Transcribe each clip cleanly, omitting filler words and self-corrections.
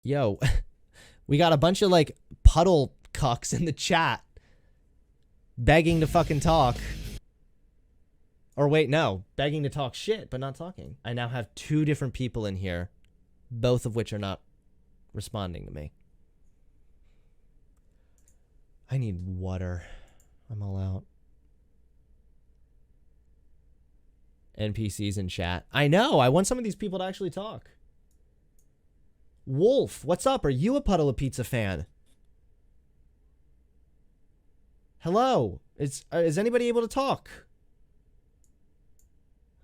Yo, we got a bunch of like puddle cucks in the chat begging to fucking talk. Or wait, no, begging to talk shit, but not talking. I now have two different people in here, both of which are not responding to me. I need water. I'm all out. NPCs in chat. I know, I want some of these people to actually talk. Wolf, what's up? Are you a Puddle of Pizza fan? Hello. Is anybody able to talk?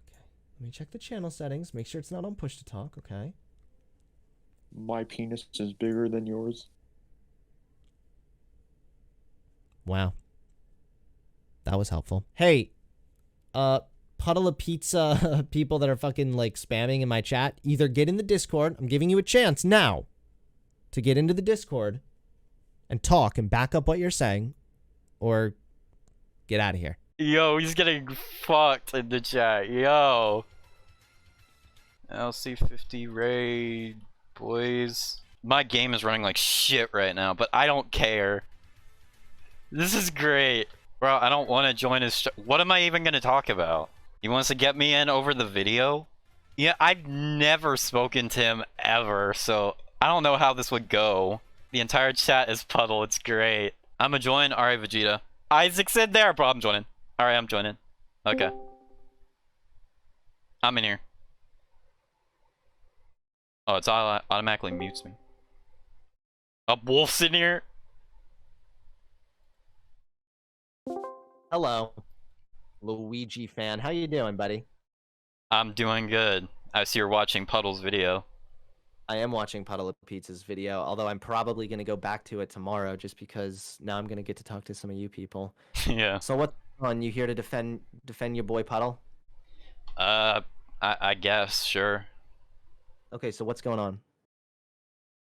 Okay. Let me check the channel settings. Make sure it's not on push to talk. Okay. My penis is bigger than yours. Wow. That was helpful. Hey, Puddle of Pizza people that are fucking like spamming in my chat, either get in the Discord. I'm giving you a chance now to get into the Discord and talk and back up what you're saying, or get out of here. Yo, he's getting fucked in the chat. Yo. LC50 raid, boys. My game is running like shit right now, but I don't care. This is great. Bro, I don't want to join his what am I even going to talk about? He wants to get me in over the video? Yeah, I've never spoken to him ever, so I don't know how this would go. The entire chat is Puddle. It's great. I'm gonna join. Alright, Vegeta. Isaac's in there, bro. I'm joining. Alright, I'm joining. Okay. I'm in here. Oh, it's automatically mutes me. Oh, Wolf's in here. Hello, Luigi fan. How you doing, buddy? I'm doing good. I see you're watching Puddle's video. I am watching Puddle of Pizza's video, although I'm probably going to go back to it tomorrow just because now I'm going to get to talk to some of you people. Yeah. So what's on? You here to defend your boy Puddle? I guess, sure. Okay, so what's going on?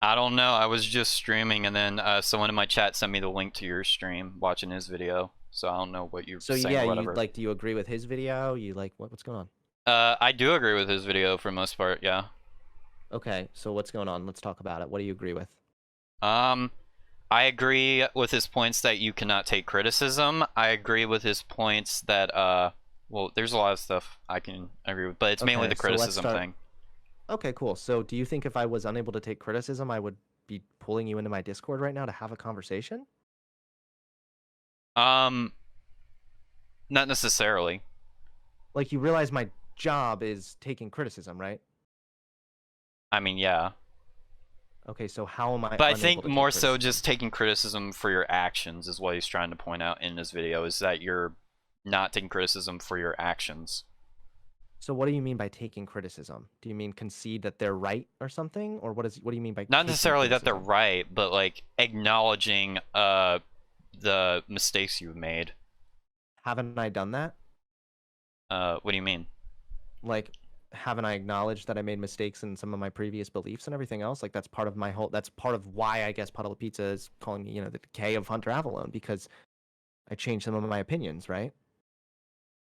I don't know. I was just streaming, and then someone in my chat sent me the link to your stream, watching his video. So I don't know what you're saying. Yeah, or whatever. you like? Do you agree with his video? You like what's going on? I do agree with his video for the most part. Yeah. Okay, so what's going on? Let's talk about it. What do you agree with? I agree with his points that you cannot take criticism. I agree with his points that well, there's a lot of stuff I can agree with, but it's mainly the criticism thing. Okay, cool. So do you think if I was unable to take criticism, I would be pulling you into my Discord right now to have a conversation? Not necessarily. Like, you realize my job is taking criticism, right? I mean, yeah. Okay, so how am I? But I think more so just taking criticism for your actions is what he's trying to point out in his video, is that you're not taking criticism for your actions. So what do you mean by taking criticism? Do you mean concede that they're right or something? Or what do you mean by not necessarily that they're right, but like acknowledging the mistakes you've made. Haven't I done that? What do you mean? Like, haven't I acknowledged that I made mistakes in some of my previous beliefs and everything else? Like, that's part of my whole, that's part of why I guess Puddle of Pizza is calling me, you know, the decay of Hunter Avallone, because I changed some of my opinions, right?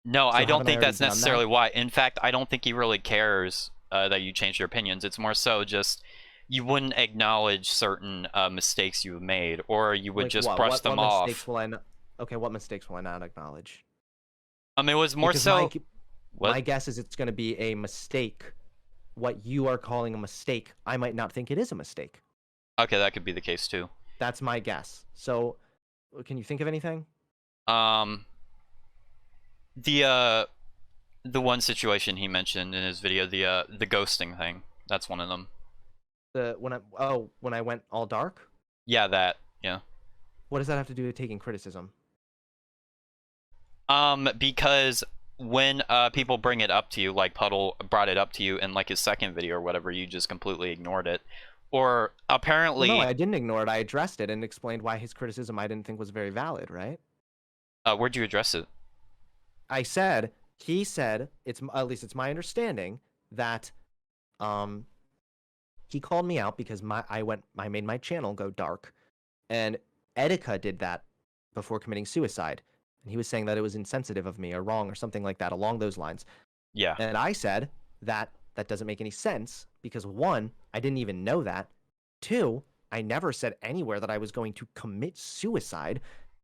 No, so I don't think that's necessarily why. In fact, I don't think he really cares that you changed your opinions. It's more so just you wouldn't acknowledge certain mistakes you've made, or you would just brush them off. Mistakes will I not, okay, what mistakes will I not acknowledge? I mean, it was more so... My guess is it's going to be a mistake. What you are calling a mistake, I might not think it is a mistake. Okay, that could be the case too. That's my guess. So, can you think of anything? The one situation he mentioned in his video, the ghosting thing. That's one of them. When I went all dark? Yeah, that. Yeah. What does that have to do with taking criticism? Because when people bring it up to you, like Puddle brought it up to you in like his second video or whatever, you just completely ignored it. Or apparently... No, I didn't ignore it. I addressed it and explained why his criticism I didn't think was very valid, right? Where'd you address it? I said, he said, at least it's my understanding, that he called me out because I made my channel go dark, and Etika did that before committing suicide. And he was saying that it was insensitive of me or wrong or something like that along those lines. Yeah. And I said that that doesn't make any sense because, one, I didn't even know that. 2, I never said anywhere that I was going to commit suicide.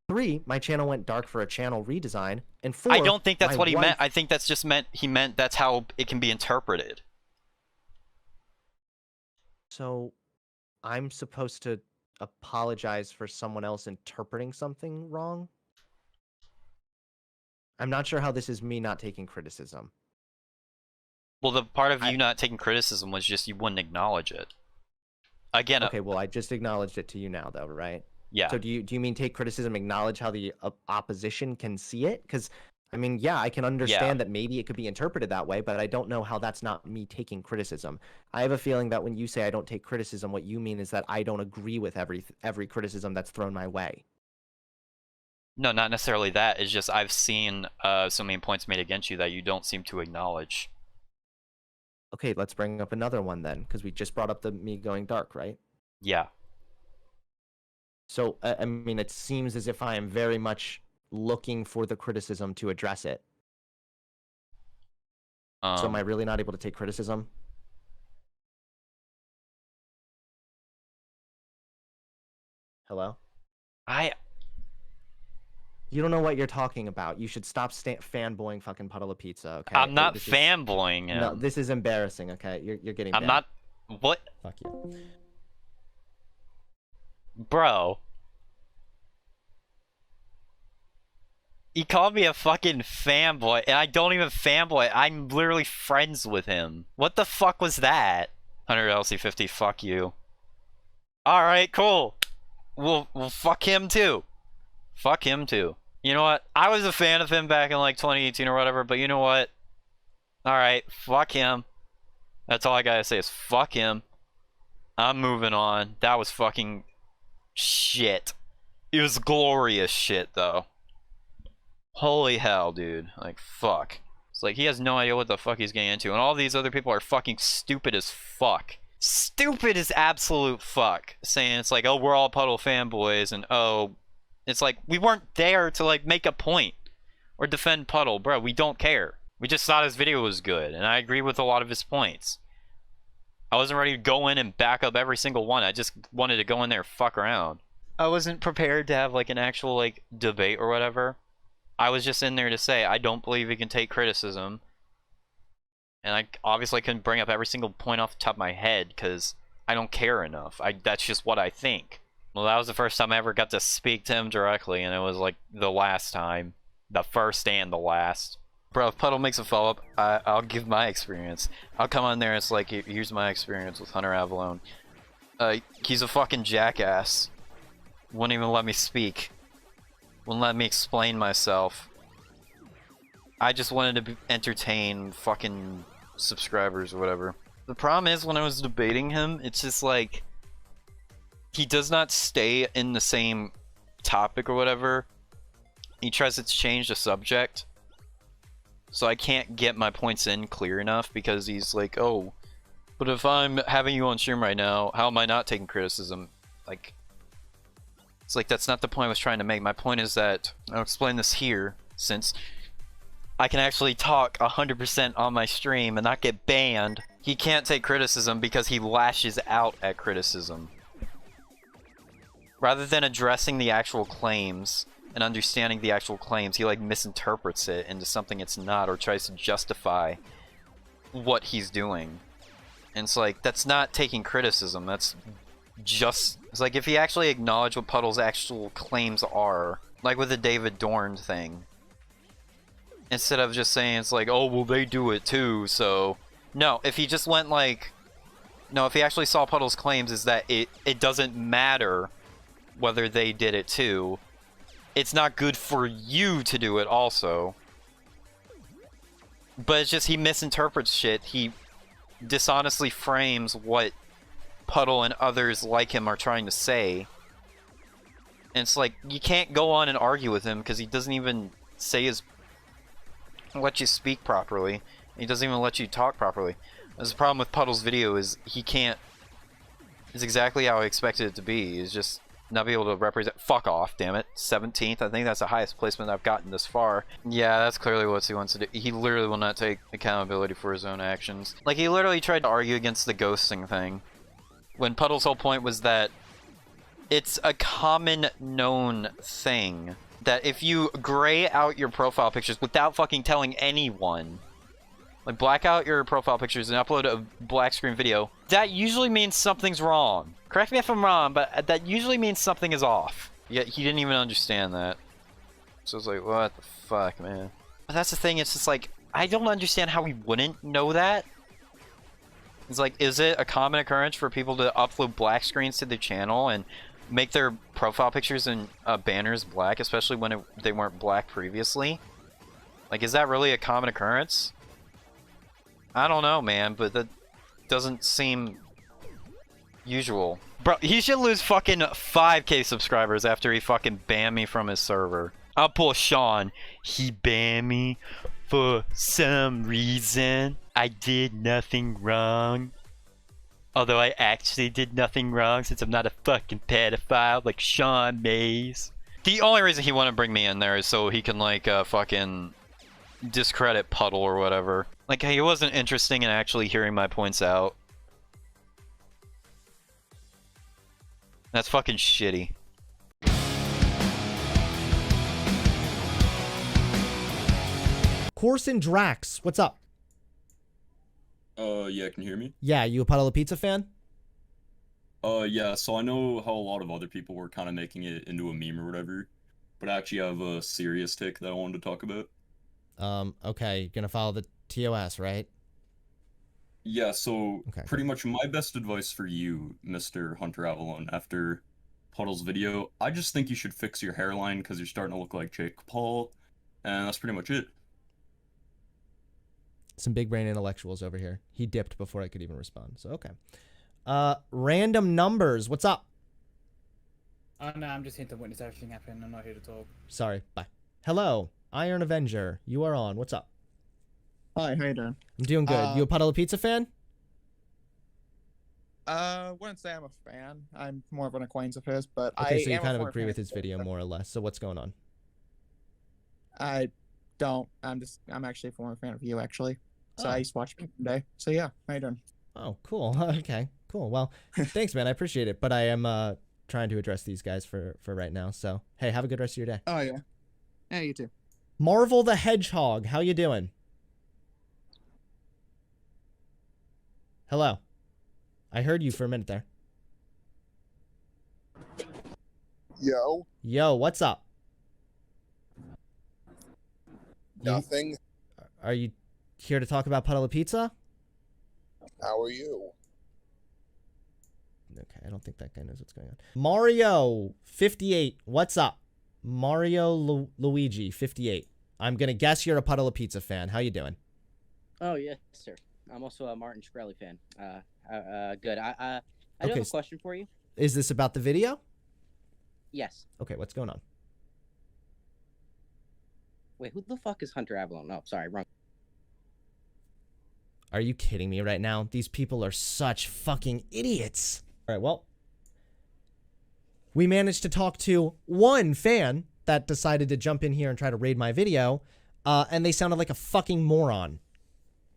3, my channel went dark for a channel redesign. And 4, I don't think that's my what he wife... meant. I think that's just he meant that's how it can be interpreted. So I'm supposed to apologize for someone else interpreting something wrong? I'm not sure how this is me not taking criticism. Well, the part of you not taking criticism was just you wouldn't acknowledge it. Again, okay, well, I just acknowledged it to you now, though, right? Yeah. So do you mean take criticism, acknowledge how the opposition can see it? Because, I mean, yeah, I can understand that maybe it could be interpreted that way, but I don't know how that's not me taking criticism. I have a feeling that when you say I don't take criticism, what you mean is that I don't agree with every criticism that's thrown my way. No, not necessarily that. It's just I've seen so many points made against you that you don't seem to acknowledge. Okay, let's bring up another one then, because we just brought up the me going dark, right? Yeah. So, I mean, it seems as if I am very much looking for the criticism to address it. So am I really not able to take criticism? Hello? You don't know what you're talking about. You should stop fanboying fucking Puddle of Pizza, okay? I'm not fanboying him. No, this is embarrassing, okay? You're getting I'm bad. not... What? Fuck you. Bro. He called me a fucking fanboy, and I don't even fanboy. I'm literally friends with him. What the fuck was that? 100 LC50, fuck you. Alright, cool. Well, fuck him too. Fuck him too. You know what? I was a fan of him back in like 2018 or whatever, but you know what? Alright, fuck him. That's all I gotta say is fuck him. I'm moving on. That was fucking shit. It was glorious shit though. Holy hell, dude. Like, fuck. It's like he has no idea what the fuck he's getting into, and all these other people are fucking stupid as fuck. Stupid as absolute fuck. Saying it's like, oh, we're all Puddle fanboys, and oh, it's like, we weren't there to like make a point or defend Puddle, bro. We don't care. We just thought his video was good, and I agree with a lot of his points. I wasn't ready to go in and back up every single one. I just wanted to go in there and fuck around. I wasn't prepared to have like an actual like debate or whatever. I was just in there to say I don't believe he can take criticism. And I obviously couldn't bring up every single point off the top of my head because I don't care enough. That's just what I think. Well, that was the first time I ever got to speak to him directly, and it was like the last time. The first and the last. Bro, if Puddle makes a follow-up, I'll give my experience. I'll come on there and it's like, here's my experience with Hunter Avallone. He's a fucking jackass. Wouldn't even let me speak. Wouldn't let me explain myself. I just wanted to entertain fucking subscribers or whatever. The problem is when I was debating him, it's just like he does not stay in the same topic or whatever. He tries to change the subject. So I can't get my points in clear enough because he's like, oh, but if I'm having you on stream right now, how am I not taking criticism? Like, it's like that's not the point I was trying to make. My point is that, I'll explain this here, since I can actually talk 100% on my stream and not get banned. He can't take criticism because he lashes out at criticism. Rather than addressing the actual claims and understanding the actual claims, he like misinterprets it into something it's not or tries to justify what he's doing. And it's like, that's not taking criticism, that's just... It's like if he actually acknowledged what Puddle's actual claims are, like with the David Dorn thing, instead of just saying it's like, oh, well, they do it too, so... No, if he just went like... No, if he actually saw Puddle's claims is that it doesn't matter whether they did it too. It's not good for you to do it also. But it's just he misinterprets shit. He dishonestly frames what Puddle and others like him are trying to say. And it's like, you can't go on and argue with him because he doesn't even say let you speak properly. He doesn't even let you talk properly. That's the problem with Puddle's video is he can't... It's exactly how I expected it to be. He's just not be able to represent... Fuck off, damn it. 17th. I think that's the highest placement I've gotten this far. Yeah, that's clearly what he wants to do. He literally will not take accountability for his own actions. Like, he literally tried to argue against the ghosting thing. When Puddle's whole point was that it's a common known thing that if you gray out your profile pictures without fucking telling anyone, like black out your profile pictures and upload a black screen video, that usually means something's wrong. Correct me if I'm wrong, but that usually means something is off. Yet he didn't even understand that. So I was like, what the fuck, man? But that's the thing, it's just like, I don't understand how he wouldn't know that. It's like, is it a common occurrence for people to upload black screens to their channel and make their profile pictures and banners black, especially when they weren't black previously? Like, is that really a common occurrence? I don't know, man, but that doesn't seem usual. Bro, he should lose fucking 5K subscribers after he fucking banned me from his server. I'll pull Sean. He banned me for some reason. I did nothing wrong. Although I actually did nothing wrong since I'm not a fucking pedophile like Sean Mays. The only reason he wanted to bring me in there is so he can like fucking discredit Puddle or whatever. Like he wasn't interesting in actually hearing my points out. That's fucking shitty. CorsonDrax, what's up? Yeah, can you hear me? Yeah, you a Puddle of Pizza fan? Yeah, so I know how a lot of other people were kind of making it into a meme or whatever, but I actually have a serious take that I wanted to talk about. Okay, you're gonna follow the TOS, right? Yeah, so Okay, pretty much my best advice for you, Mr. Hunter Avallone, after Puddle's video, I just think you should fix your hairline because you're starting to look like Jake Paul, and that's pretty much it. Some big brain intellectuals over here. He dipped before I could even respond, so okay. Random numbers, what's up? Oh no, I'm just here to witness everything happen. I'm not here to talk. Sorry, bye. Hello, Iron Avenger, you are on, what's up? Hi, how you doing? I'm doing good. You a Puddle of Pizza fan? Wouldn't say I'm a fan. I'm more of an acquaintance of his, but Okay, so you am a kind of former agree fan with his video more or less, so what's going on? I don't. I'm actually a former fan of you, actually. So Oh. I used to watch you one day. So yeah, how you doing? Oh, cool. Okay, cool. Well, thanks, man. I appreciate it. But I am trying to address these guys for right now. So, hey, have a good rest of your day. Oh yeah. Yeah, you too. Marvel the Hedgehog, how you doing? Hello. I heard you for a minute there. Yo, Yo, what's up? nothing. Are you here to talk about Puddle of Pizza? How are you? Okay, I don't think that guy knows what's going on. Mario 58, what's up? Mario Luigi 58. I'm gonna guess you're a Puddle of Pizza fan. How you doing? Oh yes, sir. I'm also a Martin Shkreli fan. Good. I do Okay, have a question for you. Is this about the video? Yes. Okay, what's going on? Wait, who the fuck is Hunter Avallone? Oh, sorry, wrong. Are you kidding me right now? These people are such fucking idiots. All right, well, we managed to talk to one fan that decided to jump in here and try to raid my video, and they sounded like a fucking moron.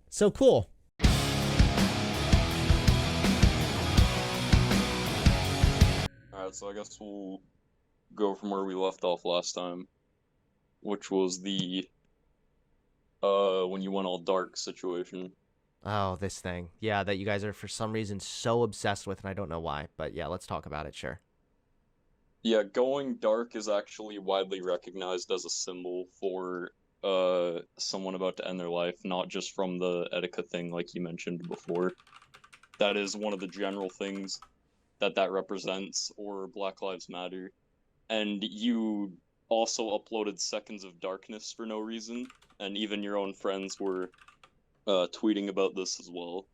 So cool. Alright, so I guess we'll go from where we left off last time, which was the, when you went all dark situation. Oh, this thing. Yeah, that you guys are for some reason so obsessed with, and I don't know why. But yeah, let's talk about it, sure. Yeah, going dark is actually widely recognized as a symbol for someone about to end their life, not just from the Etika thing like you mentioned before. That is one of the general things that represents, or Black Lives Matter. And you also uploaded Seconds of Darkness for no reason, and even your own friends were tweeting about this as well.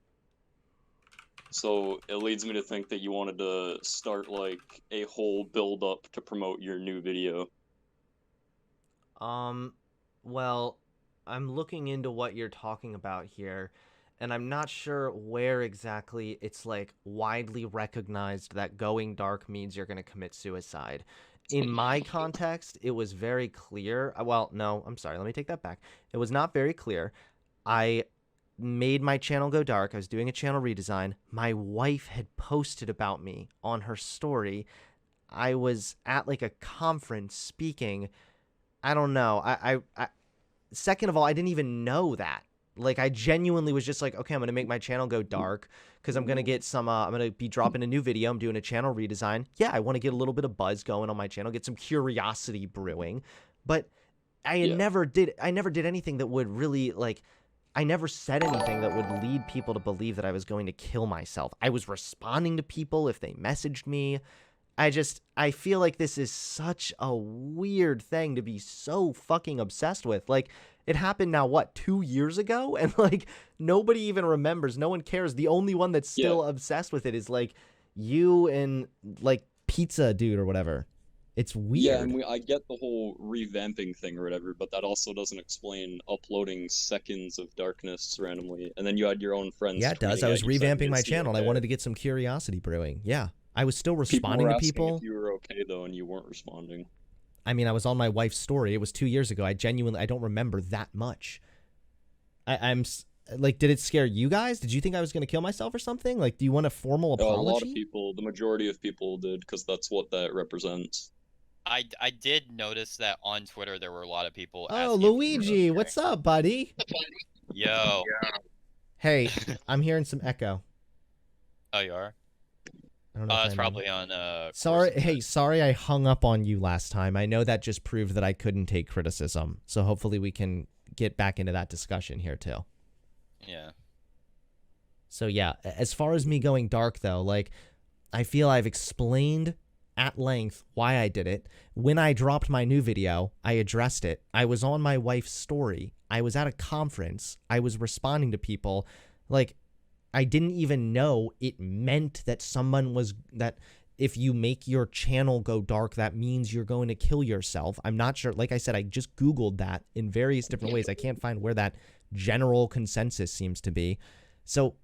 So it leads me to think that you wanted to start like a whole build up to promote your new video. Well, I'm looking into what you're talking about here, and I'm not sure where exactly it's like widely recognized that going dark means you're going to commit suicide. In my context, it was very clear. Well, no, I'm sorry. Let me take that back. It was not very clear. I made my channel go dark. I was doing a channel redesign. My wife had posted about me on her story. I was at like a conference speaking. I don't know. Second of all, I didn't even know that. Like, I genuinely was just like, okay, I'm going to make my channel go dark because I'm going to get some, I'm going to be dropping a new video. I'm doing a channel redesign. Yeah, I want to get a little bit of buzz going on my channel, get some curiosity brewing. But I never did anything that would really, like, I never said anything that would lead people to believe that I was going to kill myself. I was responding to people if they messaged me. I feel like this is such a weird thing to be so fucking obsessed with. Like, it happened now, what, 2 years ago? And, like, nobody even remembers. No one cares. The only one that's still obsessed with it is, like, you and, like, Pizza Dude or whatever. It's weird. Yeah, and I get the whole revamping thing or whatever, but that also doesn't explain uploading seconds of darkness randomly. And then you had your own friends. Yeah, it does. I was revamping my channel, and I wanted to get some curiosity brewing. Yeah. I was still responding to people. If you were okay though, and you weren't responding. I mean, I was on my wife's story. It was 2 years ago. I don't remember that much. I'm like, did it scare you guys? Did you think I was going to kill myself or something? Like, do you want a formal apology? A lot of people, the majority of people did, because that's what that represents. I did notice that on Twitter there were a lot of people. Oh, Luigi, what's up, buddy? Yo. Hey, I'm hearing some echo. Oh, you are? I don't know. It's probably on. Sorry, Corson. hey, sorry I hung up on you last time. I know that just proved that I couldn't take criticism. So hopefully we can get back into that discussion here too. Yeah. So yeah, as far as me going dark though, like, I feel I've explained at length why I did it. When I dropped my new video, I addressed it. I was on my wife's story. I was at a conference. I was responding to people. Like, I didn't even know it meant that that if you make your channel go dark, that means you're going to kill yourself. I'm not sure. Like I said, I just Googled that in various different ways. I can't find where that general consensus seems to be. So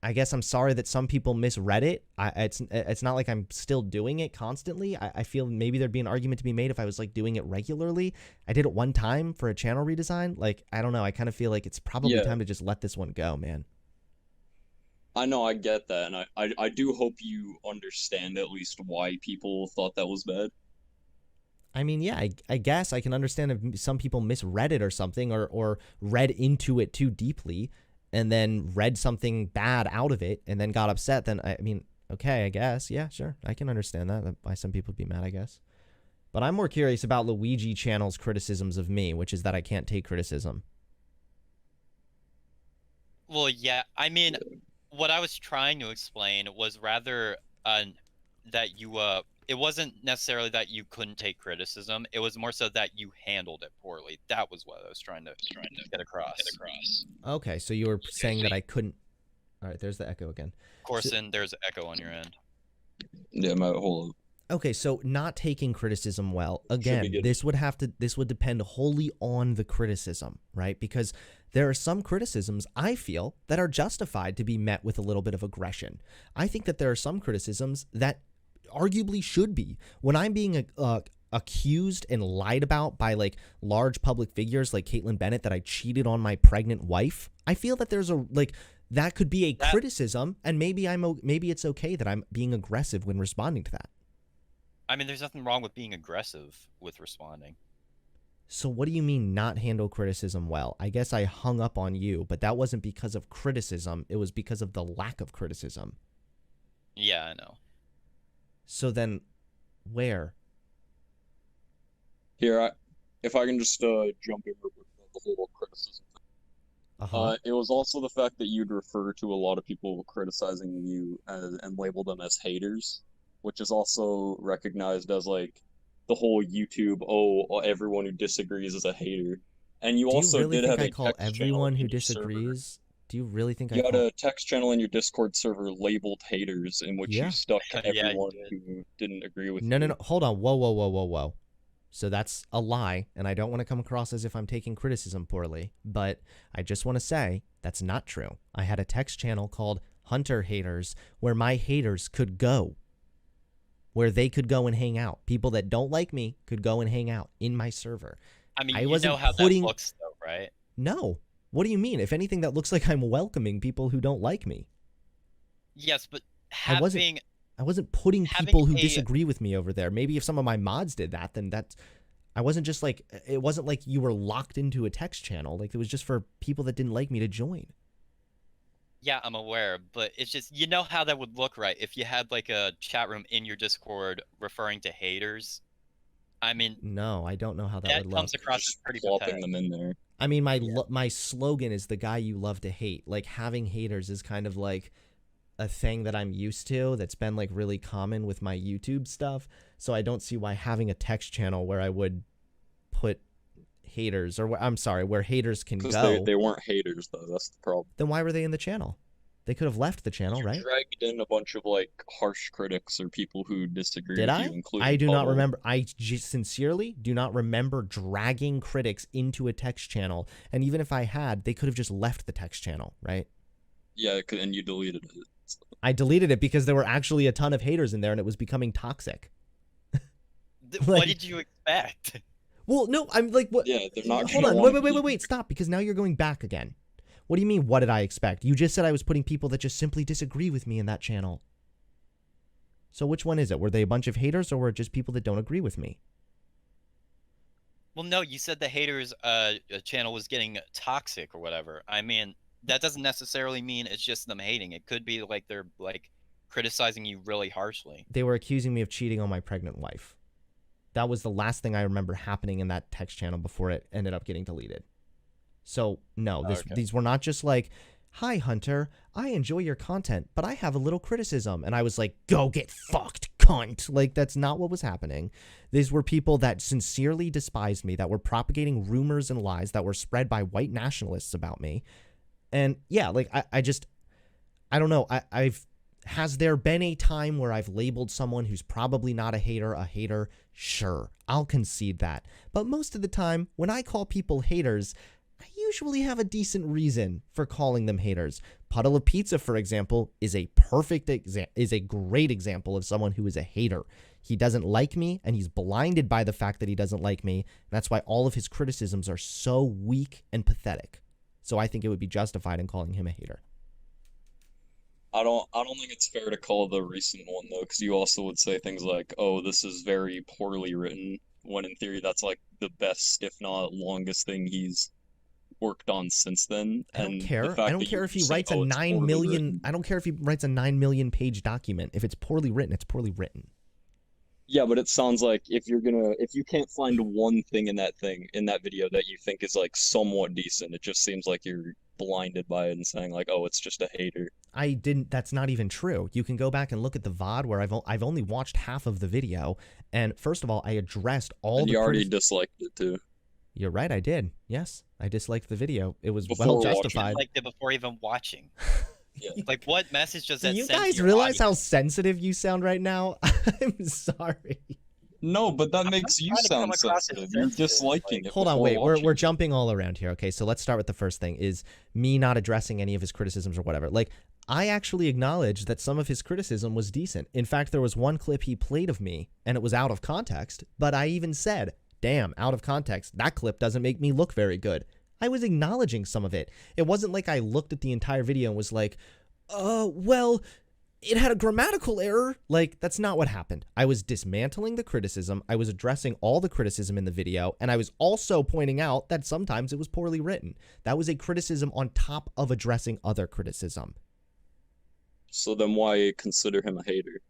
I guess I'm sorry that some people misread it. It's not like I'm still doing it constantly. I feel maybe there'd be an argument to be made if I was like doing it regularly. I did it one time for a channel redesign. Like, I don't know. I kind of feel like it's probably time to just let this one go, man. I know, I get that, and I do hope you understand at least why people thought that was bad. I mean, yeah, I guess I can understand if some people misread it or something, or read into it too deeply, and then read something bad out of it, and then got upset. Then, I mean, okay, I guess, yeah, sure, I can understand that why some people would be mad, I guess. But I'm more curious about Luigi Channel's criticisms of me, which is that I can't take criticism. Well, yeah, I mean, what I was trying to explain was rather that you it wasn't necessarily that you couldn't take criticism. It was more so that you handled it poorly. That was what I was trying to get across. Okay, so you were saying that I couldn't. All right, there's the echo again. Corson, there's an echo on your end. Yeah, hold on. Okay, so not taking criticism well, again, this would depend wholly on the criticism, right? Because there are some criticisms I feel that are justified to be met with a little bit of aggression. I think that there are some criticisms that arguably should be. When I'm being accused and lied about by like large public figures like Caitlyn Bennett that I cheated on my pregnant wife, I feel that there's that could be a criticism, and maybe it's okay that I'm being aggressive when responding to that. I mean, there's nothing wrong with being aggressive with responding. So what do you mean not handle criticism well? I guess I hung up on you, but that wasn't because of criticism. It was because of the lack of criticism. Yeah, I know. So then, where? Here, if I can just jump in with the whole criticism thing. It was also the fact that you'd refer to a lot of people criticizing you and label them as haters, which is also recognized as like the whole YouTube, everyone who disagrees is a hater. And you also did have a text channel. Do you really think I call everyone who disagrees? Do you really think you had a text channel in your Discord server labeled haters, in which you stuck to everyone who didn't agree with you? No. Hold on. Whoa. So that's a lie, and I don't want to come across as if I'm taking criticism poorly, but I just want to say that's not true. I had a text channel called Hunter Haters where my haters could go, where they could go and hang out. People that don't like me could go and hang out in my server. I mean, you know how that looks, though, right? No. What do you mean? If anything, that looks like I'm welcoming people who don't like me. Yes, but I wasn't putting having people who a- disagree with me over there. Maybe if some of my mods did that, then that's... I wasn't just like... It wasn't like you were locked into a text channel. Like, it was just for people that didn't like me to join. Yeah, I'm aware, but it's just, you know how that would look, right? If you had, like, a chat room in your Discord referring to haters. I mean... No, I don't know how that would look. That comes across as Just pretty plopping pathetic. them in there. I mean, my slogan is the guy you love to hate. Like, having haters is kind of like a thing that I'm used to that's been, like, really common with my YouTube stuff. So I don't see why having a text channel where I would put haters, or I'm sorry, where haters can Because go. they weren't haters, though. That's the problem. Then why were they in the channel? They could have left the channel, You right? dragged in a bunch of, like, harsh critics or people who disagree Did with I? you, including I do not Puddle. remember. I sincerely do not remember dragging critics into a text channel. And even if I had, they could have just left the text channel, right? Yeah, and you deleted it. So. I deleted it because there were actually a ton of haters in there and it was becoming toxic. What did you expect? Well, no, I'm like, what? Yeah, they're not Hold gonna on, wanna wait, stop, because now you're going back again. What do you mean, what did I expect? You just said I was putting people that just simply disagree with me in that channel. So which one is it? Were they a bunch of haters or were it just people that don't agree with me? Well, no, you said the haters channel was getting toxic or whatever. I mean, that doesn't necessarily mean it's just them hating. It could be like they're like criticizing you really harshly. They were accusing me of cheating on my pregnant wife. That was the last thing I remember happening in that text channel before it ended up getting deleted. So, no, these were not just like, hi, Hunter, I enjoy your content, but I have a little criticism. And I was like, go get fucked, cunt. Like, that's not what was happening. These were people that sincerely despised me, that were propagating rumors and lies that were spread by white nationalists about me. And yeah, like, I don't know. Has there been a time where I've labeled someone who's probably not a hater? Sure, I'll concede that. But most of the time, when I call people haters, I usually have a decent reason for calling them haters. Puddle of Pizza, for example, is a great example of someone who is a hater. He doesn't like me, and he's blinded by the fact that he doesn't like me. That's why all of his criticisms are so weak and pathetic. So I think it would be justified in calling him a hater. I don't think it's fair to call the recent one though, because you also would say things like, "Oh, this is very poorly written," when in theory that's like the best, if not longest, thing he's worked on since then. I don't And care. the fact I don't that care you if he say, writes a "Oh, it's 9 poorly million. written." I don't care if he writes a 9 million page document. If it's poorly written, it's poorly written. Yeah, but it sounds like if you can't find one thing in that video that you think is like somewhat decent, it just seems like you're blinded by it and saying like, "Oh, it's just a hater." That's not even true. You can go back and look at the VOD where I've only watched half of the video. And first of all, I addressed all And the you already disliked it too. You're right, I did. Yes, I disliked the video. It was Before well watching. justified. Like it before even watching. Yeah. Like, what message does Do that you send to guys your realize how audience? sensitive you sound right now? I'm sorry. No, but that makes you trying to come sound across as sensitive. You're sensitive, disliking it. Hold on, before wait. We're watching. jumping all around here. Okay, so let's start with the first thing: is me not addressing any of his criticisms or whatever. Like, I actually acknowledged that some of his criticism was decent. In fact, there was one clip he played of me, and it was out of context. But I even said, "Damn, out of context. That clip doesn't make me look very good." I was acknowledging some of it. It wasn't like I looked at the entire video and was like, well, it had a grammatical error. Like, that's not what happened. I was dismantling the criticism. I was addressing all the criticism in the video. And I was also pointing out that sometimes it was poorly written. That was a criticism on top of addressing other criticism. So then why consider him a hater?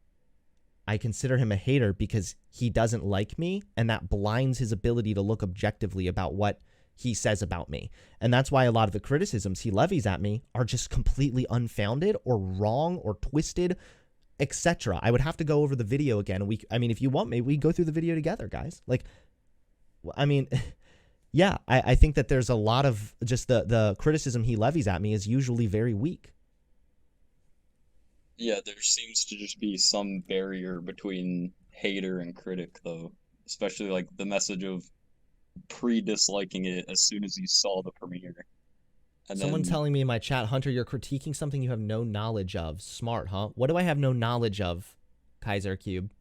I consider him a hater because he doesn't like me, and that blinds his ability to look objectively about what he says about me. And that's why a lot of the criticisms he levies at me are just completely unfounded or wrong or twisted, etc. I would have to go over the video again. I mean, if you want me, we go through the video together, guys. Like, I mean, yeah, I think that there's a lot of just the criticism he levies at me is usually very weak. Yeah, there seems to just be some barrier between hater and critic, though. Especially like the message of pre-disliking it as soon as you saw the premiere. And Someone then, telling me in my chat, Hunter, you're critiquing something you have no knowledge of. Smart, huh? What do I have no knowledge of, Kaiser Cube?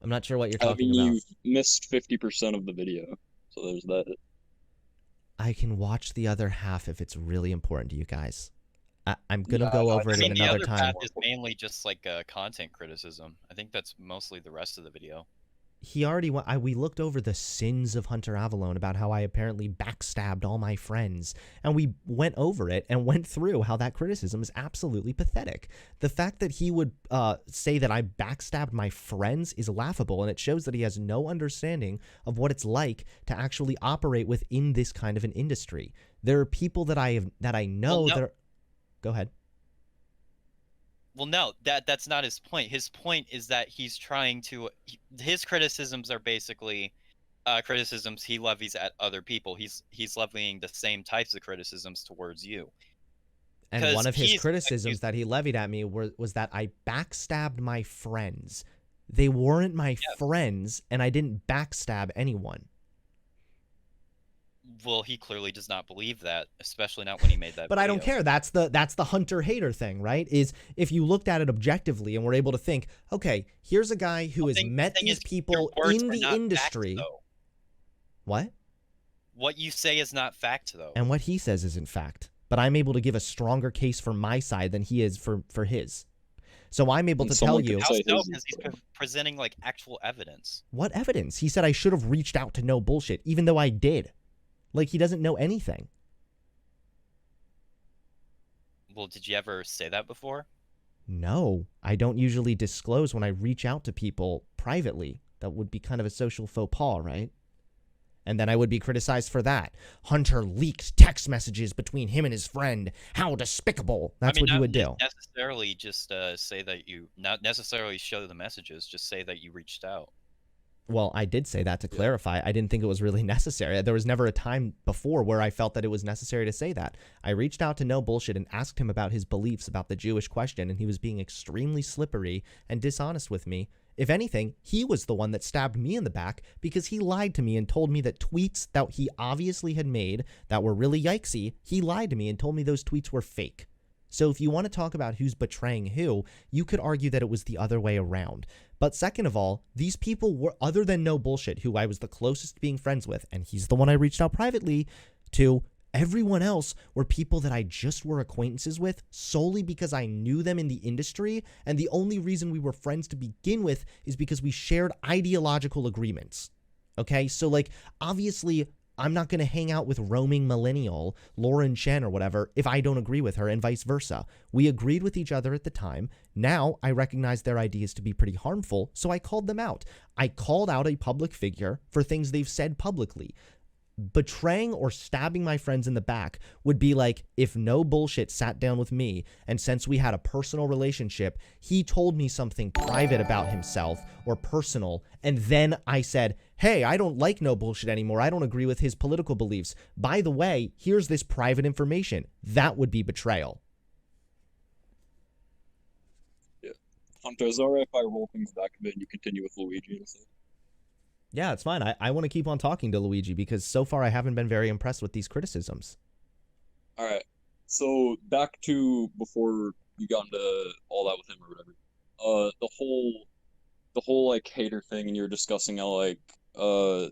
I'm not sure what you're talking about. you've missed 50% of the video, so there's that. I can watch the other half if it's really important to you guys. I'm gonna Yeah, go I over it I in mean, the another other time. path is mainly just like content criticism. I think that's mostly the rest of the video. He already went. We looked over the sins of Hunter Avallone about how I apparently backstabbed all my friends, and we went over it and went through how that criticism is absolutely pathetic. The fact that he would say that I backstabbed my friends is laughable, and it shows that he has no understanding of what it's like to actually operate within this kind of an industry. There are people that I know Well, no. that are. Go ahead. Well, no, that's not his point. His point is that he's trying to. His criticisms are basically criticisms he levies at other people. He's levying the same types of criticisms towards you. And one of his he's criticisms that he levied at me was that I backstabbed my friends. They weren't my friends, and I didn't backstab anyone. Well, he clearly does not believe that, especially not when he made that But video. I don't care. That's the hunter-hater thing, right? Is if you looked at it objectively and were able to think, okay, here's a guy who has met these people in the industry. Fact, what? What you say is not fact, though. And what he says isn't fact. But I'm able to give a stronger case for my side than he is for his. So I'm able to tell you. No, because he's presenting like actual evidence. What evidence? He said I should have reached out to know bullshit, even though I did. Like, he doesn't know anything. Well, did you ever say that before? No, I don't usually disclose when I reach out to people privately. That would be kind of a social faux pas, right? And then I would be criticized for that. Hunter leaked text messages between him and his friend. How despicable. That's what you would do. Not necessarily just say that you, not necessarily show the messages, just say that you reached out. Well, I did say that to clarify. I didn't think it was really necessary. There was never a time before where I felt that it was necessary to say that. I reached out to No Bullshit and asked him about his beliefs about the Jewish question, and he was being extremely slippery and dishonest with me. If anything, he was the one that stabbed me in the back because he lied to me and told me that tweets that he obviously had made that were really yikesy, he lied to me and told me those tweets were fake. So if you want to talk about who's betraying who, you could argue that it was the other way around. But second of all, these people were, other than No Bullshit, who I was the closest being friends with, and he's the one I reached out privately to, everyone else were people that I just were acquaintances with solely because I knew them in the industry, and the only reason we were friends to begin with is because we shared ideological agreements. Okay, so like, obviously, I'm not going to hang out with roaming millennial Lauren Chen or whatever if I don't agree with her, and vice versa. We agreed with each other at the time. Now I recognize their ideas to be pretty harmful, so I called them out. I called out a public figure for things they've said publicly. Betraying or stabbing my friends in the back would be like if No Bullshit sat down with me, and since we had a personal relationship, he told me something private about himself or personal, and then I said, hey, I don't like No Bullshit anymore. I don't agree with his political beliefs. By the way, here's this private information. That would be betrayal. Yeah. Hunter, is it alright if I roll things back a bit and you continue with Luigi and stuff? Yeah, it's fine. I want to keep on talking to Luigi because so far I haven't been very impressed with these criticisms. Alright, so back to before you got into all that with him or whatever. The whole like hater thing, and you're discussing how like how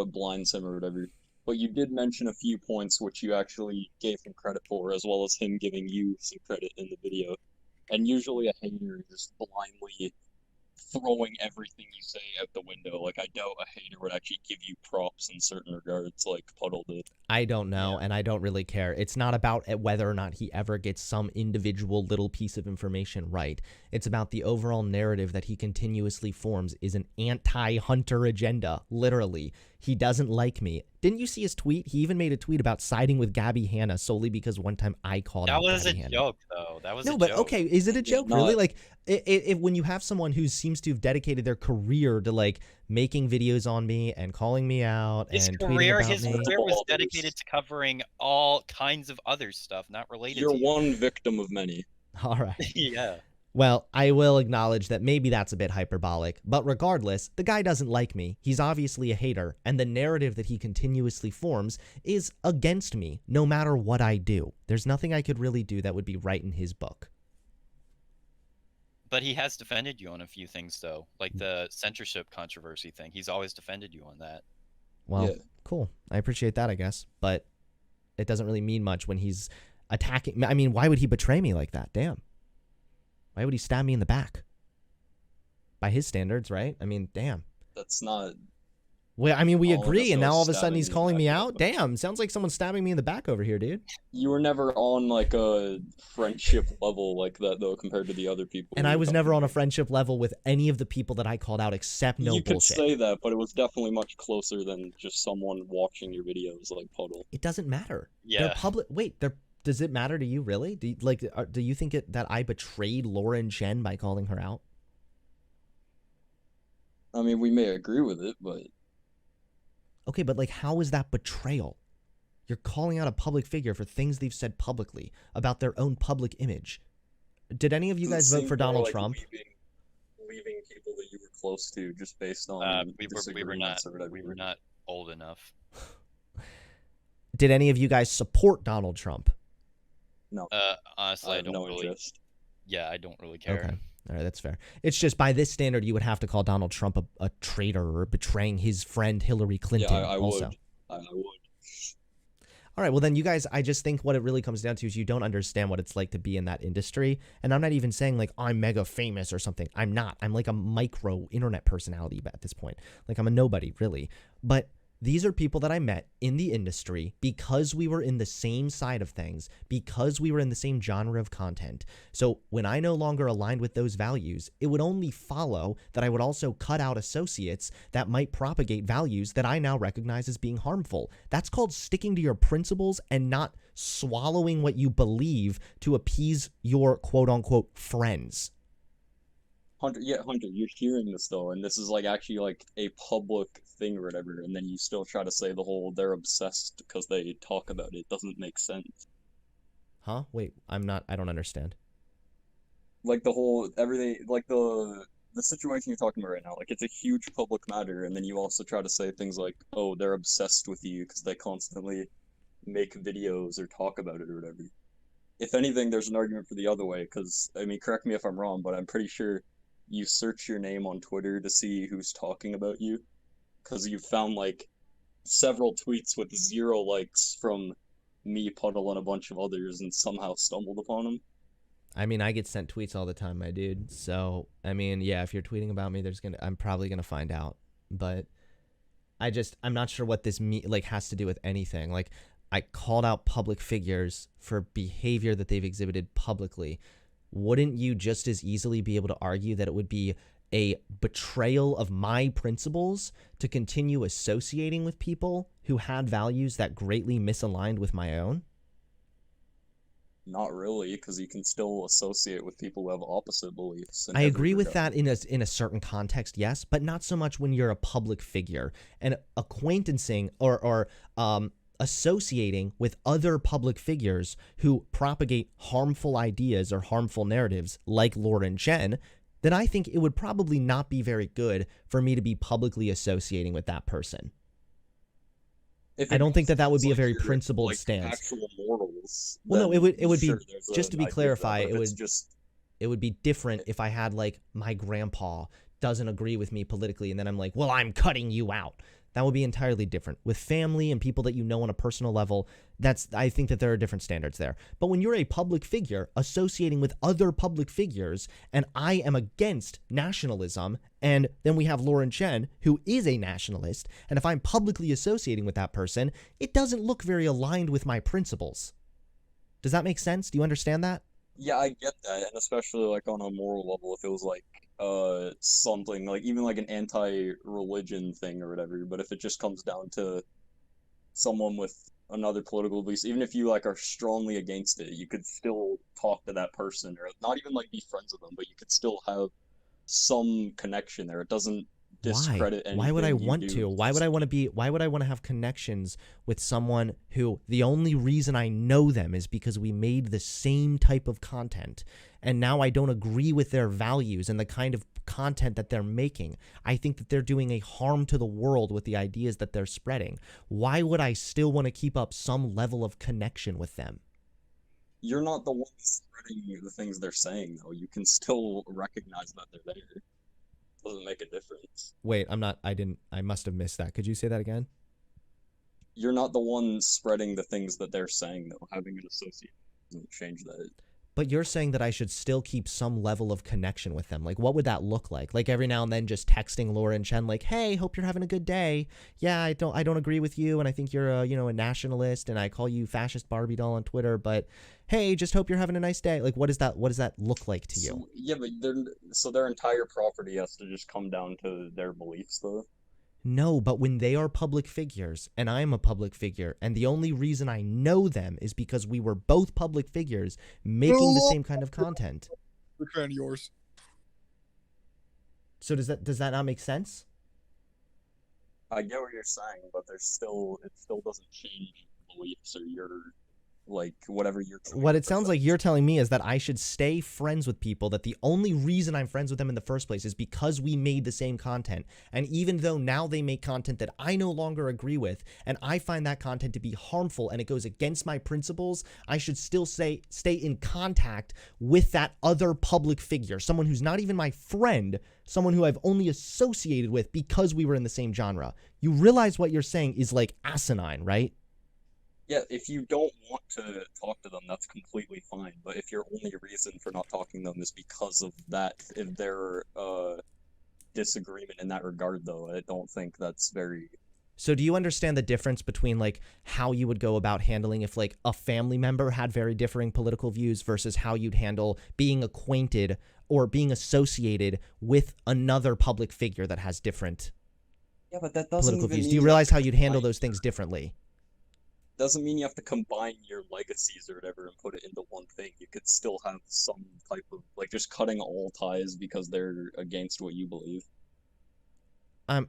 it blinds him or whatever. But you did mention a few points which you actually gave him credit for, as well as him giving you some credit in the video. And usually a hater is just blindly throwing everything you say out the window. Like, I doubt a hater would actually give you props in certain regards, like Puddle did. I don't know, and I don't really care. It's not about whether or not he ever gets some individual little piece of information right. It's about the overall narrative that he continuously forms is an anti-Hunter agenda, literally. He doesn't like me. Didn't you see his tweet? He even made a tweet about siding with Gabby Hanna solely because one time I called out Gabby Hanna. That was a joke, though. That was no, a but joke. okay, is it a joke, really? Like, if when you have someone who seems to have dedicated their career to, like, making videos on me and calling me out and tweeting about his me. career was dedicated to covering all kinds of other stuff not related You're to you. one victim of many. All right. Yeah. Well, I will acknowledge that maybe that's a bit hyperbolic, but regardless, the guy doesn't like me. He's obviously a hater, and the narrative that he continuously forms is against me, no matter what I do. There's nothing I could really do that would be right in his book. But he has defended you on a few things, though, like the censorship controversy thing. He's always defended you on that. Well, cool. I appreciate that, I guess. But it doesn't really mean much when he's attacking. I mean, why would he betray me like that? Damn. Why would he stab me in the back? By his standards, right? I mean, damn. That's not. Well, I mean, we All of agree, us and are now all of a sudden stabbing he's you in calling the me back. out? Damn, sounds like someone's stabbing me in the back over here, dude. You were never on like a friendship level like that though, compared to the other people. And we I were was talking never on a about. friendship level with any of the people that I called out except no You could bullshit. say that, but it was definitely much closer than just someone watching your videos like Puddle. It doesn't matter. Yeah. They're public. Wait, does it matter to you, really? Do you think that I betrayed Lauren Chen by calling her out? I mean, we may agree with it, but Okay, but like, how is that betrayal? You're calling out a public figure for things they've said publicly about their own public image. Did any of you guys vote for Donald Trump? Leaving people that you were close to just based on We were disagreements or whatever. we were not old enough. Did any of you guys support Donald Trump? No, Honestly, I I have don't no really. interest. Yeah, I don't really care. Okay. All right, that's fair. It's just by this standard, you would have to call Donald Trump a traitor or betraying his friend Hillary Clinton. Yeah, I also. would. I would. All right, well then, you guys, I just think what it really comes down to is you don't understand what it's like to be in that industry. And I'm not even saying like I'm mega famous or something. I'm not. I'm like a micro internet personality at this point. Like I'm a nobody, really. But these are people that I met in the industry because we were in the same side of things, because we were in the same genre of content. So when I no longer aligned with those values, it would only follow that I would also cut out associates that might propagate values that I now recognize as being harmful. That's called sticking to your principles and not swallowing what you believe to appease your quote-unquote friends. Hunter, you're hearing this though, and this is like actually like a public thing or whatever, and then you still try to say the whole they're obsessed because they talk about it. Doesn't make sense. Huh? Wait, I don't understand. Like the whole everything, like the situation you're talking about right now, like it's a huge public matter, and then you also try to say things like, oh, they're obsessed with you because they constantly make videos or talk about it or whatever. If anything, there's an argument for the other way, because, I mean, correct me if I'm wrong, but I'm pretty sure you search your name on Twitter to see who's talking about you, because you found like several tweets with 0 likes from me, Puddle, and a bunch of others, and somehow stumbled upon them. I mean, I get sent tweets all the time, my dude. So, I mean, yeah, if you're tweeting about me, I'm probably gonna find out. But I'm not sure what this has to do with anything. Like, I called out public figures for behavior that they've exhibited publicly. Wouldn't you just as easily be able to argue that it would be a betrayal of my principles to continue associating with people who had values that greatly misaligned with my own? Not really, because you can still associate with people who have opposite beliefs. I agree with that in a certain context, yes, but not so much when you're a public figure. And acquaintancing or associating with other public figures who propagate harmful ideas or harmful narratives like Lauren Chen, then I think it would probably not be very good for me to be publicly associating with that person. I don't think that would be a very principled stance. Actual morals. Well, no, it would be, sure, just to be clarified, just it would be different if I had like my grandpa doesn't agree with me politically and then I'm like, well, I'm cutting you out. That would be entirely different. With family and people that you know on a personal level, I think that there are different standards there. But when you're a public figure associating with other public figures, and I am against nationalism, and then we have Lauren Chen, who is a nationalist, and if I'm publicly associating with that person, it doesn't look very aligned with my principles. Does that make sense? Do you understand that? Yeah, I get that, and especially like on a moral level, if it was like something like even like an anti-religion thing or whatever, but if it just comes down to someone with another political beliefs, even if you like are strongly against it, you could still talk to that person, or not even like be friends with them, but you could still have some connection there. It doesn't discredit anything. Why would I you want do. to? Why would I want to have connections with someone who the only reason I know them is because we made the same type of content, and now I don't agree with their values and the kind of content that they're making? I think that they're doing a harm to the world with the ideas that they're spreading. Why would I still want to keep up some level of connection with them? You're not the one spreading the things they're saying, though. You can still recognize that they're there. Doesn't make a difference. Wait, I must have missed that. Could you say that again? You're not the one spreading the things that they're saying, though. Having an associate doesn't change that. But you're saying that I should still keep some level of connection with them. Like, what would that look like? Like, every now and then just texting Laura and Chen, like, hey, hope you're having a good day. Yeah, I don't agree with you, and I think you're a nationalist, and I call you fascist Barbie doll on Twitter, but hey, just hope you're having a nice day. Like, what does that look like to you? So, yeah, but their entire property has to just come down to their beliefs, though. No, but when they are public figures, and I'm a public figure, and the only reason I know them is because we were both public figures making the same kind of content. Big fan of yours. So does that not make sense? I get what you're saying, but it still doesn't change beliefs or your, like, whatever you're trying What to it sounds present. like you're telling me is that I should stay friends with people, that the only reason I'm friends with them in the first place is because we made the same content. And even though now they make content that I no longer agree with, and I find that content to be harmful and it goes against my principles, I should still stay in contact with that other public figure, someone who's not even my friend, someone who I've only associated with because we were in the same genre. You realize what you're saying is like asinine, right? Yeah, if you don't want to talk to them, that's completely fine. But if your only reason for not talking to them is because of that, if their disagreement in that regard, though, I don't think that's very... So do you understand the difference between like how you would go about handling if like a family member had very differing political views versus how you'd handle being acquainted or being associated with another public figure that has different Yeah, but that doesn't political even views? mean Do you have realize to how you'd handle combine those things differently? Doesn't mean you have to combine your legacies or whatever and put it into one thing. You could still have some type of, like, just cutting all ties because they're against what you believe. No,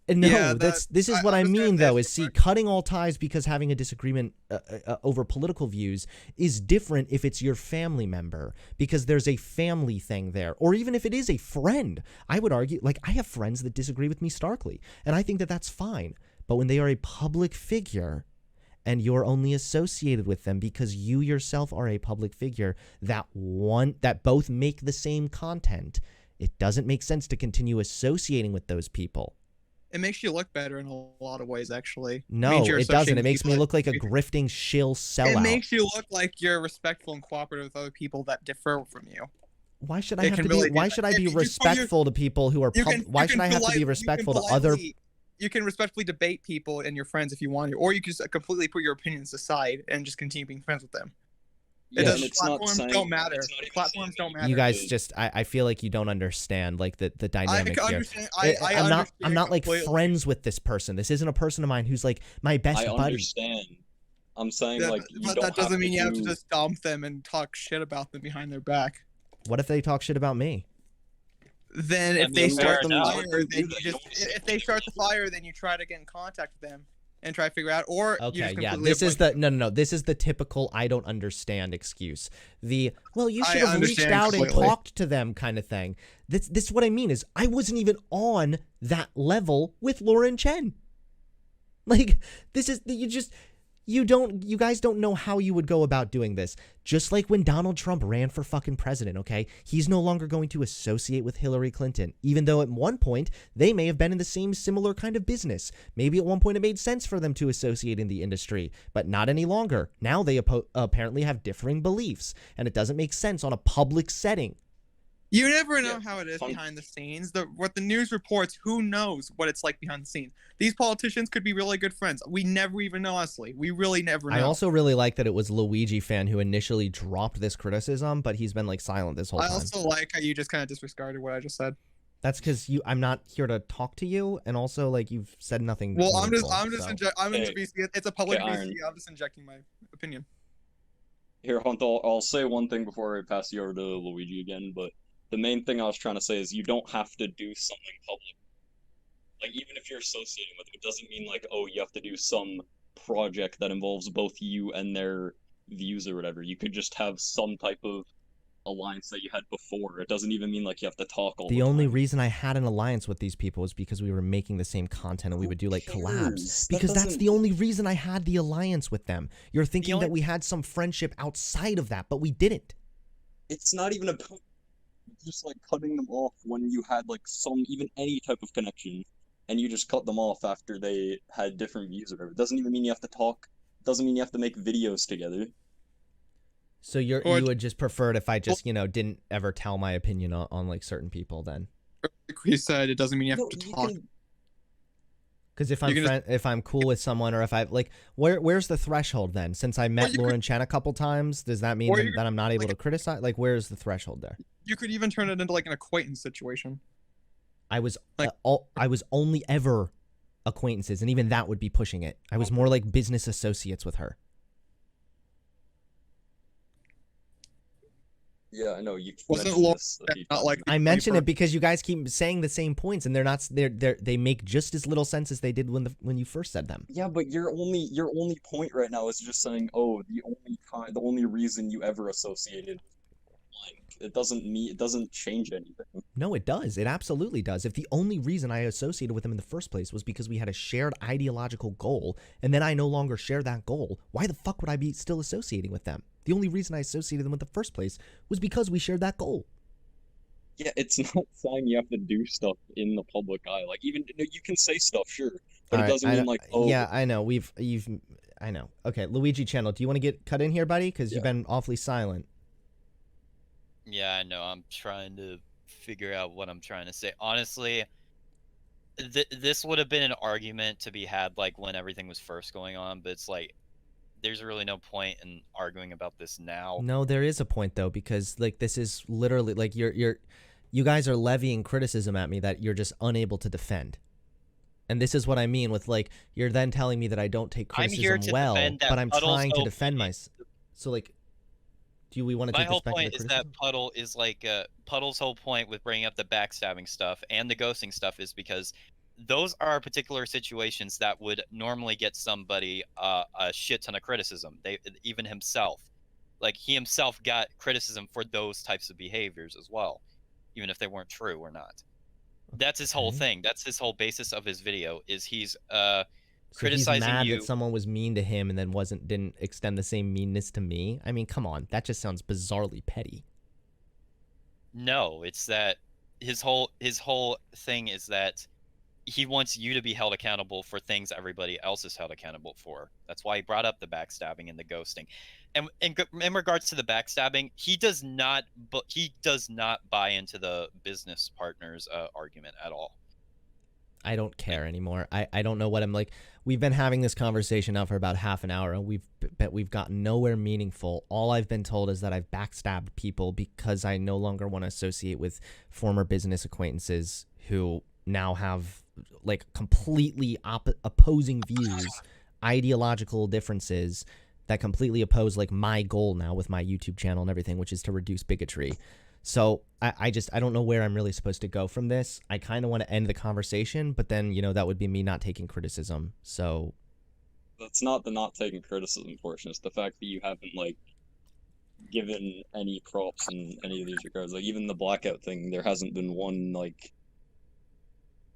Yeah, this is what I mean though, is see, cutting all ties because having a disagreement over political views is different if it's your family member, because there's a family thing there, or even if it is a friend. I would argue, like, I have friends that disagree with me starkly, and I think that that's fine. But when they are a public figure and you're only associated with them because you yourself are a public figure that both make the same content, it doesn't make sense to continue associating with those people. It makes you look better in a lot of ways, actually. No, it doesn't. It makes me look like a grifting shill sellout. It makes you look like you're respectful and cooperative with other people that differ from you. Why should I have to be? Why should I be respectful to people who are? Why should I have to be respectful to other? You can respectfully debate people and your friends if you want to, or you can just completely put your opinions aside and just continue being friends with them. Yeah, Platforms don't matter. Platforms don't matter. You guys just, I feel like you don't understand like the dynamic here. I'm not like friends with this person. This isn't a person of mine who's like my best buddy. I understand. I'm saying like, but that doesn't mean you have to just dump them and talk shit about them behind their back. What if they talk shit about me? Then if they start the fire, then if they start the fire, then you try to get in contact with them and try to figure out, or okay, yeah, this is the no, this is the typical I don't understand excuse. Well, you should have reached out and talked to them kind of thing. This is what I mean is I wasn't even on that level with Lauren Chen. Like, this is you guys don't know how you would go about doing this. Just like when Donald Trump ran for fucking president, okay? He's no longer going to associate with Hillary Clinton, even though at one point they may have been in the same similar kind of business. Maybe at one point it made sense for them to associate in the industry, but not any longer. Now they apparently have differing beliefs, and it doesn't make sense on a public setting. You never know how it is behind the scenes. What the news reports, who knows what it's like behind the scenes. These politicians could be really good friends. We never even know, honestly. We really never know. I also really like that it was Luigi fan who initially dropped this criticism, but he's been like silent this whole time. I also like how you just kind of disregarded what I just said. That's because I'm not here to talk to you, and also like you've said nothing. Well, it's a public VC. I'm just injecting my opinion. Here, Hunt, I'll say one thing before I pass you over to Luigi again, but the main thing I was trying to say is you don't have to do something public. Like, even if you're associating with them, it doesn't mean like, oh, you have to do some project that involves both you and their views or whatever. You could just have some type of alliance that you had before. It doesn't even mean like you have to talk all the time. The only reason I had an alliance with these people was because we were making the same content and we would do like collabs. Because that's the only reason I had the alliance with them. You're thinking that we had some friendship outside of that, but we didn't. It's not even about just like cutting them off when you had like even any type of connection, and you just cut them off after they had different views or whatever. It doesn't even mean you have to talk. It doesn't mean you have to make videos together. So you would just prefer it if I just, you know, didn't ever tell my opinion on like certain people then? Like he said, it doesn't mean you have to talk. Because if I'm cool with someone, or if I like, where's the threshold then? Since I met Lauren Chen a couple times, does that mean that I'm not able to criticize? Like, where's the threshold there? You could even turn it into like an acquaintance situation. I was only ever acquaintances, and even that would be pushing it. I was more like business associates with her. Yeah, I know you wasn't not like I mention it because you guys keep saying the same points, and they make just as little sense as they did when you first said them. Yeah, but your only point right now is just saying, oh, the only reason you ever associated blank. It doesn't change anything. No, it does. It absolutely does. If the only reason I associated with them in the first place was because we had a shared ideological goal, and then I no longer share that goal, why the fuck would I be still associating with them? The only reason I associated them in the first place was because we shared that goal. Yeah, it's not saying you have to do stuff in the public eye. Like, even you can say stuff, sure, but it doesn't mean like, oh. Yeah, I know. I know. Okay, Luigi Channel, do you want to get cut in here, buddy? Because you've been awfully silent. Yeah, I know. I'm trying to figure out what I'm trying to say. Honestly, this would have been an argument to be had like when everything was first going on, but it's like there's really no point in arguing about this now. No, there is a point though, because like this is literally like you guys are levying criticism at me that you're just unable to defend. And this is what I mean with like you're then telling me that I don't take criticism well, but I'm trying to defend myself. So like, do we want to take my whole this point is that Puddle is like Puddle's whole point with bringing up the backstabbing stuff and the ghosting stuff is because those are particular situations that would normally get somebody a shit ton of criticism. Even himself, like he himself got criticism for those types of behaviors as well, even if they weren't true or not. That's his whole thing. That's his whole basis of his video is he's criticizing he's mad you. that someone was mean to him and then didn't extend the same meanness to me. I mean, come on, that just sounds bizarrely petty. No, it's that his whole thing is that he wants you to be held accountable for things everybody else is held accountable for. That's why he brought up the backstabbing and the ghosting. And in regards to the backstabbing, he does not buy into the business partners argument at all. I don't care anymore. I don't know what I'm like. We've been having this conversation now for about half an hour, and we've gotten nowhere meaningful. All I've been told is that I've backstabbed people because I no longer want to associate with former business acquaintances who now have like completely opposing views, ideological differences that completely oppose like my goal now with my YouTube channel and everything, which is to reduce bigotry. So I don't know where I'm really supposed to go from this. I kind of want to end the conversation, but then, you know, that would be me not taking criticism. So that's not the not taking criticism portion. It's the fact that you haven't like given any props in any of these regards. Like even the blackout thing, there hasn't been one like.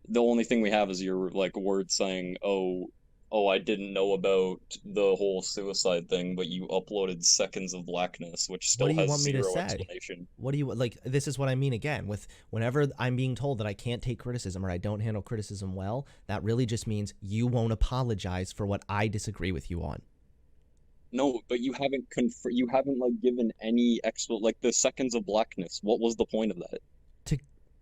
The only thing we have is your like word saying, "Oh, I didn't know about the whole suicide thing," but you uploaded seconds of blackness, which still has zero explanation. What do you like? This is what I mean again with whenever I'm being told that I can't take criticism or I don't handle criticism well, that really just means you won't apologize for what I disagree with you on. No, but you haven't you haven't like given any extra like the seconds of blackness. What was the point of that? To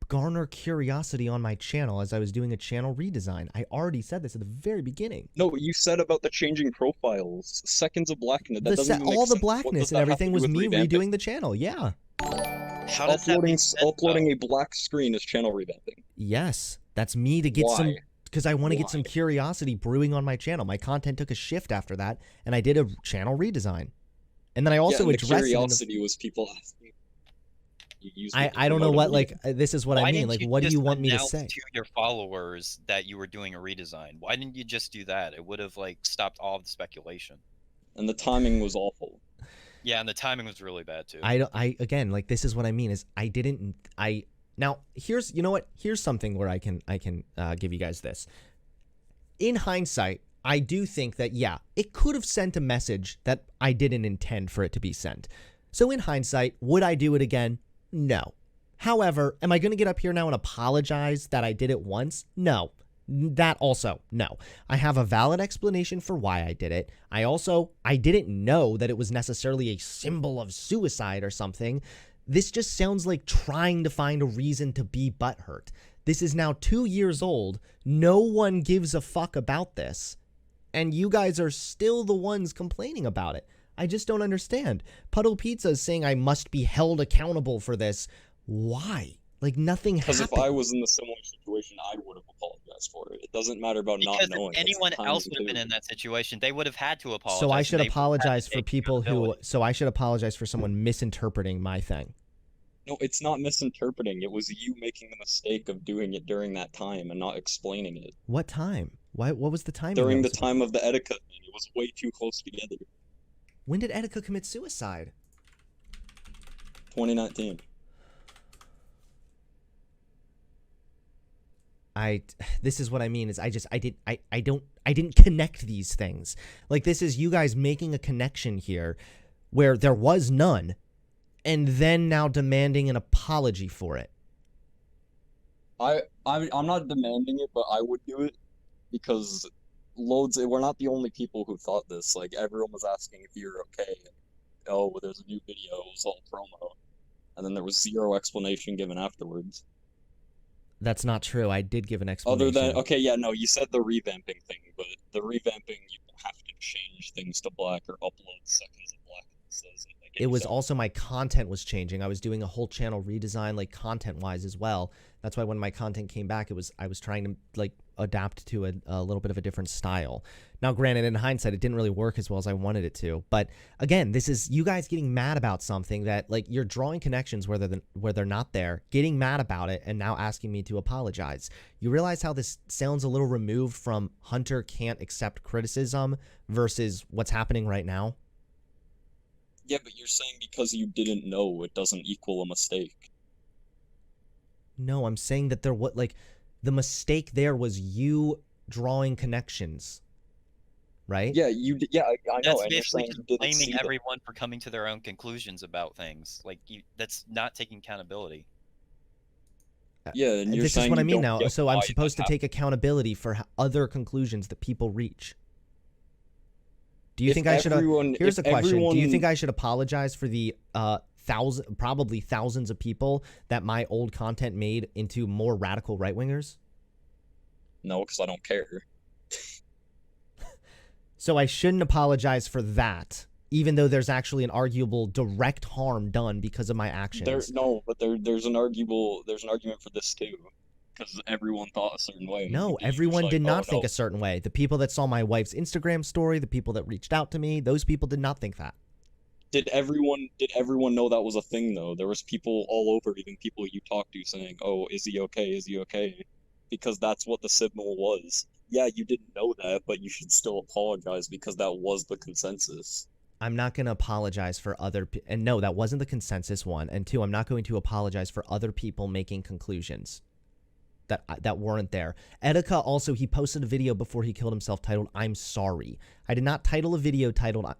garner curiosity on my channel as I was doing a channel redesign. I already said this at the very beginning. No, you said about the changing profiles. Seconds of blackness. That doesn't even make all the sense. blackness and everything was me redoing the channel. Yeah. How does that make sense, uploading a black screen is channel revamping? Yes, that's me to get some because I want to get some Why? curiosity brewing on my channel. My content took a shift after that, and I did a channel redesign. And then I also the addressed curiosity was people asking. I don't know what like this is what I mean. Like, what do you want me to say to your followers that you were doing a redesign? Why didn't you just do that? It would have like stopped all of the speculation. And the timing was awful. Yeah, and the timing was really bad too. Again, like this is what I mean is now here's, you know what, here's something where I can give you guys this. In hindsight, I do think that yeah, it could have sent a message that I didn't intend for it to be sent. So in hindsight, would I do it again? No. However, am I going to get up here now and apologize that I did it once? No. That also, no. I have a valid explanation for why I did it. I didn't know that it was necessarily a symbol of suicide or something. This just sounds like trying to find a reason to be butthurt. This is now 2 years old. No one gives a fuck about this. And you guys are still the ones complaining about it. I just don't understand. Puddle Pizza is saying I must be held accountable for this. Why? Like, nothing happened. Because if I was in the similar situation, I would have apologized for it. It doesn't matter about not knowing. Because if anyone else would have been in that situation, they would have had to apologize. So I should apologize for people who... So I should apologize for someone misinterpreting my thing. No, it's not misinterpreting. It was you making the mistake of doing it during that time and not explaining it. What time? What was the time? During the time of the Etika thing. It was way too close together. When did Etika commit suicide? 2019. This is what I mean is I didn't connect these things. Like, this is you guys making a connection here where there was none and then now demanding an apology for it. I'm not demanding it, but I would do it because we're not the only people who thought this. Like, everyone was asking if you're okay. Oh, well, there's a new video, it was all promo. And then there was zero explanation given afterwards. That's not true. I did give an explanation. Other than, okay, yeah, no, you said the revamping thing, but the revamping, you have to change things to black or upload seconds of black. It was also my content was changing. I was doing a whole channel redesign, like content-wise as well. That's why when my content came back, I was trying to like adapt to a little bit of a different style. Now, granted, in hindsight, it didn't really work as well as I wanted it to. But again, this is you guys getting mad about something that like you're drawing connections where they're not there, getting mad about it, and now asking me to apologize. You realize how this sounds a little removed from Hunter can't accept criticism versus what's happening right now? Yeah, but you're saying because you didn't know, it doesn't equal a mistake. No, I'm saying that the mistake there was you drawing connections, right? Yeah, I know. That's and basically you're saying you blaming didn't see everyone for coming to their own conclusions about things. Like, that's not taking accountability. Yeah, and you're this saying is what I you mean don't now. get So I'm why supposed to that take accountability for other conclusions that people reach. Do you If think I should? Here's if a question: Do you everyone- think I should apologize for the probably thousands of people that my old content made into more radical right wingers? No, because I don't care. So I shouldn't apologize for that, even though there's actually an arguable direct harm done because of my actions. There's an argument for this too, because everyone thought a certain way. No, everyone did not think a certain way. The people that saw my wife's Instagram story, the people that reached out to me, those people did not think that. Did everyone know that was a thing though? There was people all over, even people you talked to, saying, "Oh, is he okay? Is he okay?" Because that's what the signal was. Yeah, you didn't know that, but you should still apologize because that was the consensus. I'm not going to apologize for and no, that wasn't the consensus, one. And two, I'm not going to apologize for other people making conclusions that weren't there. Etika also, he posted a video before he killed himself titled, "I'm sorry." I did not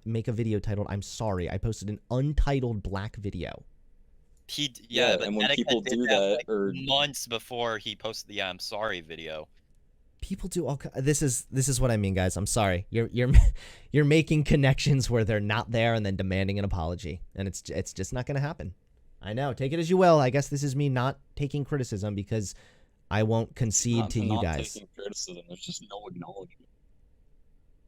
make a video titled, "I'm sorry." I posted an untitled black video. But and when Etika people did do that, that, months before he posted the "I'm sorry" video. People do all. This is what I mean, guys. I'm sorry. You're making connections where they're not there and then demanding an apology, and it's just not going to happen. I know. Take it as you will. I guess this is me not taking criticism because I won't concede to you guys. Taking criticism. There's just no acknowledgement.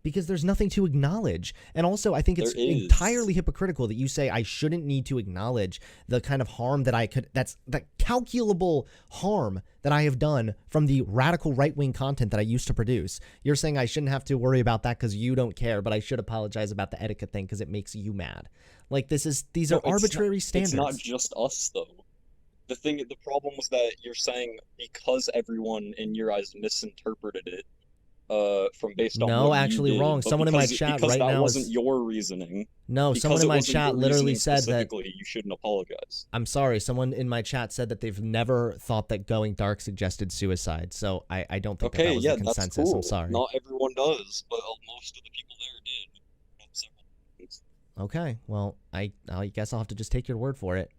Because there's nothing to acknowledge. And also, I think it's entirely hypocritical that you say I shouldn't need to acknowledge the kind of harm that's the calculable harm that I have done from the radical right-wing content that I used to produce. You're saying I shouldn't have to worry about that because you don't care, but I should apologize about the etiquette thing because it makes you mad. Like, these are arbitrary standards. It's not just us, though. The problem was that you're saying because everyone in your eyes misinterpreted it, based on no, what actually you did, wrong. Someone in my chat right now wasn't your reasoning. No, someone in my chat literally said that you shouldn't apologize. I'm sorry. Someone in my chat said that they've never thought that going dark suggested suicide. So I don't think that was the consensus. That's cool. I'm sorry. Not everyone does, but most of the people there did. Okay, well, I guess I'll have to just take your word for it.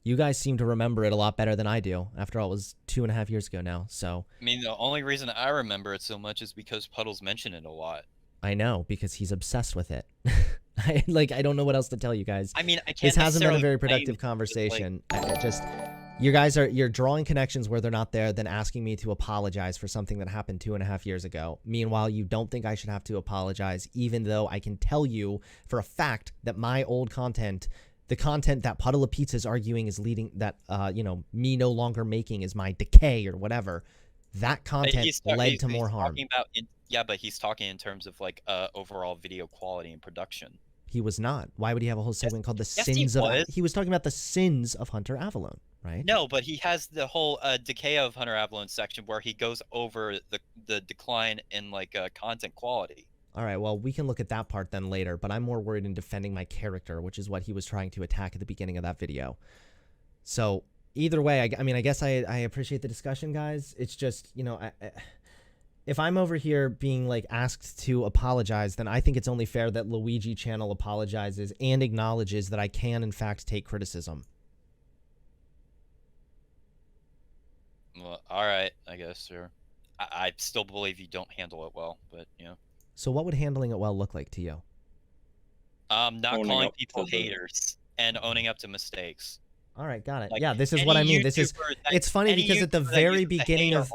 You guys seem to remember it a lot better than I do. After all, it was 2.5 years ago now, so... I mean, the only reason I remember it so much is because Puddle's mentioned it a lot. I know, because he's obsessed with it. I don't know what else to tell you guys. I mean, I can't This hasn't been a necessarily very blame productive it, but, conversation. You're drawing connections where they're not there, then asking me to apologize for something that happened 2.5 years ago. Meanwhile, you don't think I should have to apologize, even though I can tell you for a fact that my old content, the content that Puddle of Pizza is arguing is leading, that, me no longer making is my decay or whatever, that content led to more harm. Yeah, but he's talking in terms of, like, overall video quality and production. He was not. Why would he have a whole segment called The Sins of... He was talking about the sins of Hunter Avallone, right? No, but he has the whole decay of Hunter Avallone section where he goes over the decline in, like, content quality. All right, well, we can look at that part then later, but I'm more worried in defending my character, which is what he was trying to attack at the beginning of that video. So, either way, I mean, I guess I appreciate the discussion, guys. It's just, if I'm over here being, like, asked to apologize, then I think it's only fair that Luigi Channel apologizes and acknowledges that I can, in fact, take criticism. Well, alright, I guess, sure. I still believe you don't handle it well, but, So what would handling it well look like to you? Not calling people haters and owning up to mistakes. All right, got it. Like, yeah, this is what I mean. It's funny because at the very beginning of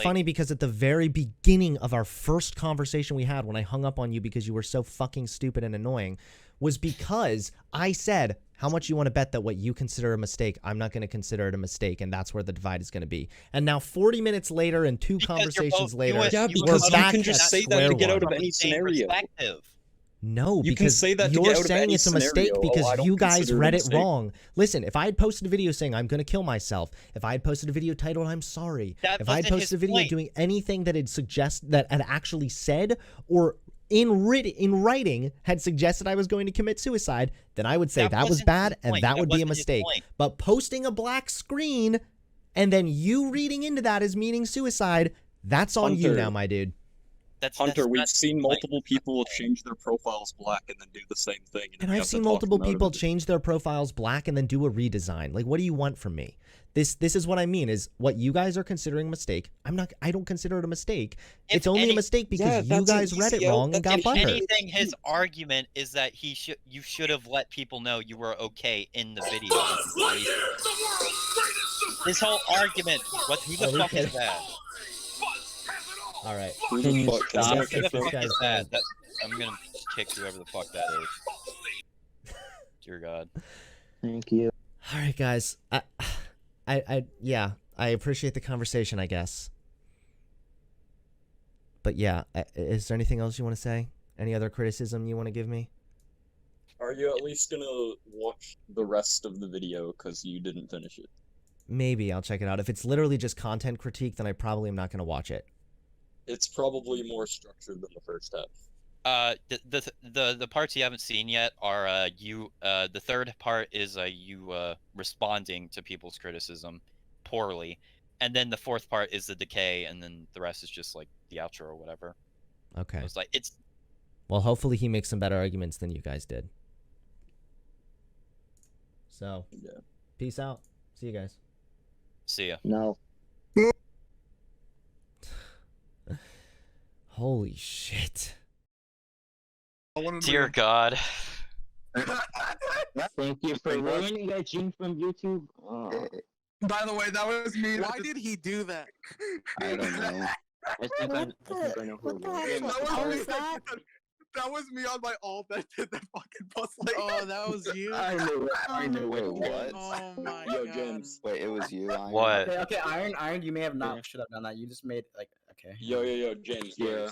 funny because at the very beginning of our first conversation we had when I hung up on you because you were so fucking stupid and annoying was because I said, how much you want to bet that what you consider a mistake, I'm not going to consider it a mistake, and that's where the divide is going to be. And now 40 minutes later and two conversations later, because you can just say that to get out of any scenario. No, you because you're saying it's a mistake because you guys read it wrong. Listen, if I had posted a video saying I'm going to kill myself, if I had posted a video titled I'm sorry, if I had posted a video doing anything that had actually said or in writing had suggested I was going to commit suicide, then I would say that was bad and that would be a mistake. But posting a black screen and then you reading into that as meaning suicide, that's on you now, my dude. Hunter, we've seen multiple people change their profiles black and then do the same thing. And I've seen multiple people change their profiles black and then do a redesign. Like, what do you want from me? This is what I mean, is what you guys are considering a mistake. I don't consider it a mistake. It's only a mistake because you guys read it wrong and got butthurt. If anything, his argument is that you should have let people know you were okay in the video. His whole argument, who the fuck is that? All right. Who the fuck is that? I'm gonna kick whoever the fuck that is. Dear God. Thank you. All right, guys. Yeah, I appreciate the conversation, I guess. But yeah, is there anything else you want to say? Any other criticism you want to give me? Are you at least gonna watch the rest of the video because you didn't finish it? Maybe I'll check it out. If it's literally just content critique, then I probably am not gonna watch it. It's probably more structured than the first half. The parts you haven't seen yet are the third part is you responding to people's criticism poorly, and then the fourth part is the decay, and then the rest is just like the outro or whatever. Okay. So it's well, hopefully he makes some better arguments than you guys did. So yeah. Peace out. See you guys. See ya. No. Holy shit. Dear God. Thank you for ruining that gene from YouTube. Oh. By the way, that was me. Why did he do that? I don't know. I think I know who it was. That was me on my alt that did the fucking bus like Oh, that was you? I knew it. I knew it. What? Oh my Yo, God. James. Wait, it was you. Iron. What? Okay, Iron, you may have not should have done that. You just made like okay. Yo, James. Yeah.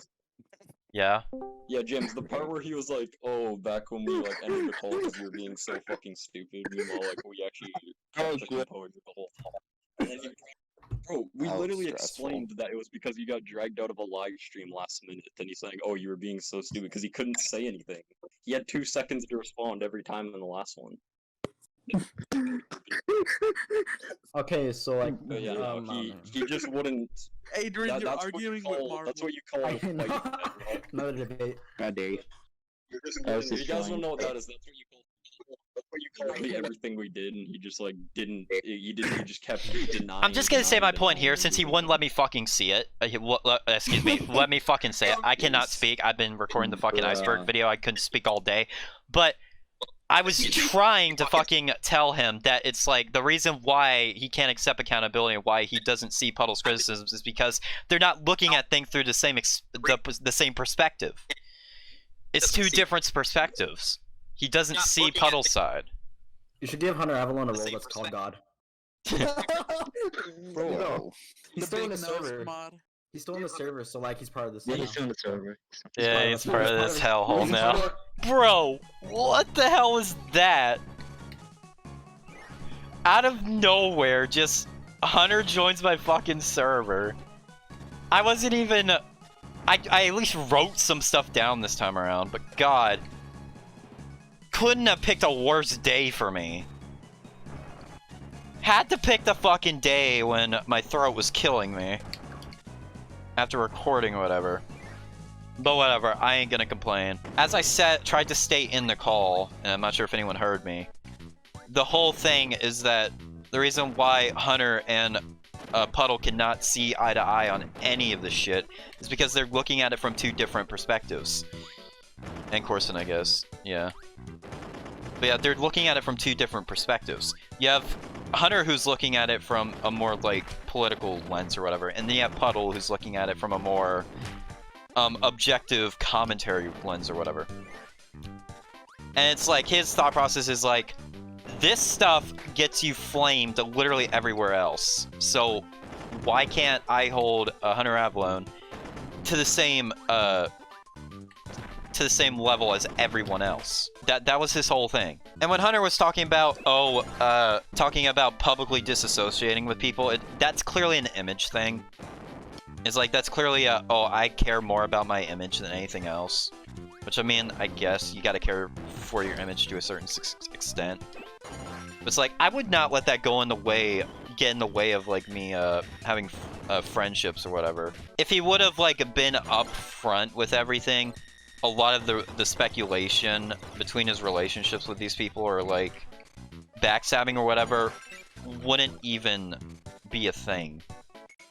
Yeah. Yeah, James. The part where he was like, "Oh, back when we like ended the call because you were being so fucking stupid," meanwhile, like we actually kept the composure the whole time. And then bro, we literally explained that it was because you got dragged out of a live stream last minute. Then he's saying, "Oh, you were being so stupid," because he couldn't say anything. He had 2 seconds to respond every time in the last one. Okay, so like Yeah, no, he just wouldn't. Adrian, you're arguing with Marvel. That's what you call a fight. another debate. Bad day. You guys don't know what that is. That's what you call. literally everything we did, and he just like didn't. He just kept denying. I'm just gonna say my point here, since he wouldn't let me fucking see it. Excuse me, let me fucking say it. I cannot speak. I've been recording the fucking iceberg video. I couldn't speak all day, but I was trying to fucking tell him that it's like the reason why he can't accept accountability and why he doesn't see Puddle's criticisms is because they're not looking at things through the same the same perspective. It's two different perspectives. He doesn't see Puddle's side. You should give Hunter Avallone a role that's called God. Bro, He's still in the server. He's still in the server, so like he's part of this. Yeah, he's still in the server. Yeah, he's part of this hellhole now. Bro, what the hell is that? Out of nowhere, just Hunter joins my fucking server. I wasn't even... I at least wrote some stuff down this time around, but God. Couldn't have picked a worse day for me. Had to pick the fucking day when my throat was killing me. After recording or whatever. But whatever, I ain't gonna complain. As I said, tried to stay in the call, and I'm not sure if anyone heard me. The whole thing is that the reason why Hunter and Puddle cannot see eye to eye on any of this shit is because they're looking at it from two different perspectives. And Corson, I guess. Yeah. But yeah, they're looking at it from two different perspectives. You have Hunter who's looking at it from a more, like, political lens or whatever, and then you have Puddle who's looking at it from a more objective commentary lens or whatever. And it's like, his thought process is like, this stuff gets you flamed literally everywhere else. So why can't I hold Hunter Avallone to the same level as everyone else? That was his whole thing. And when Hunter was talking about talking about publicly disassociating with people, that's clearly an image thing. It's like, that's clearly a, oh, I care more about my image than anything else. Which, I mean, I guess you gotta care for your image to a certain extent. But it's like, I would not let that get in the way of, like, me having friendships or whatever. If he would have, like, been upfront with everything, a lot of the speculation between his relationships with these people, or like backstabbing or whatever, wouldn't even be a thing.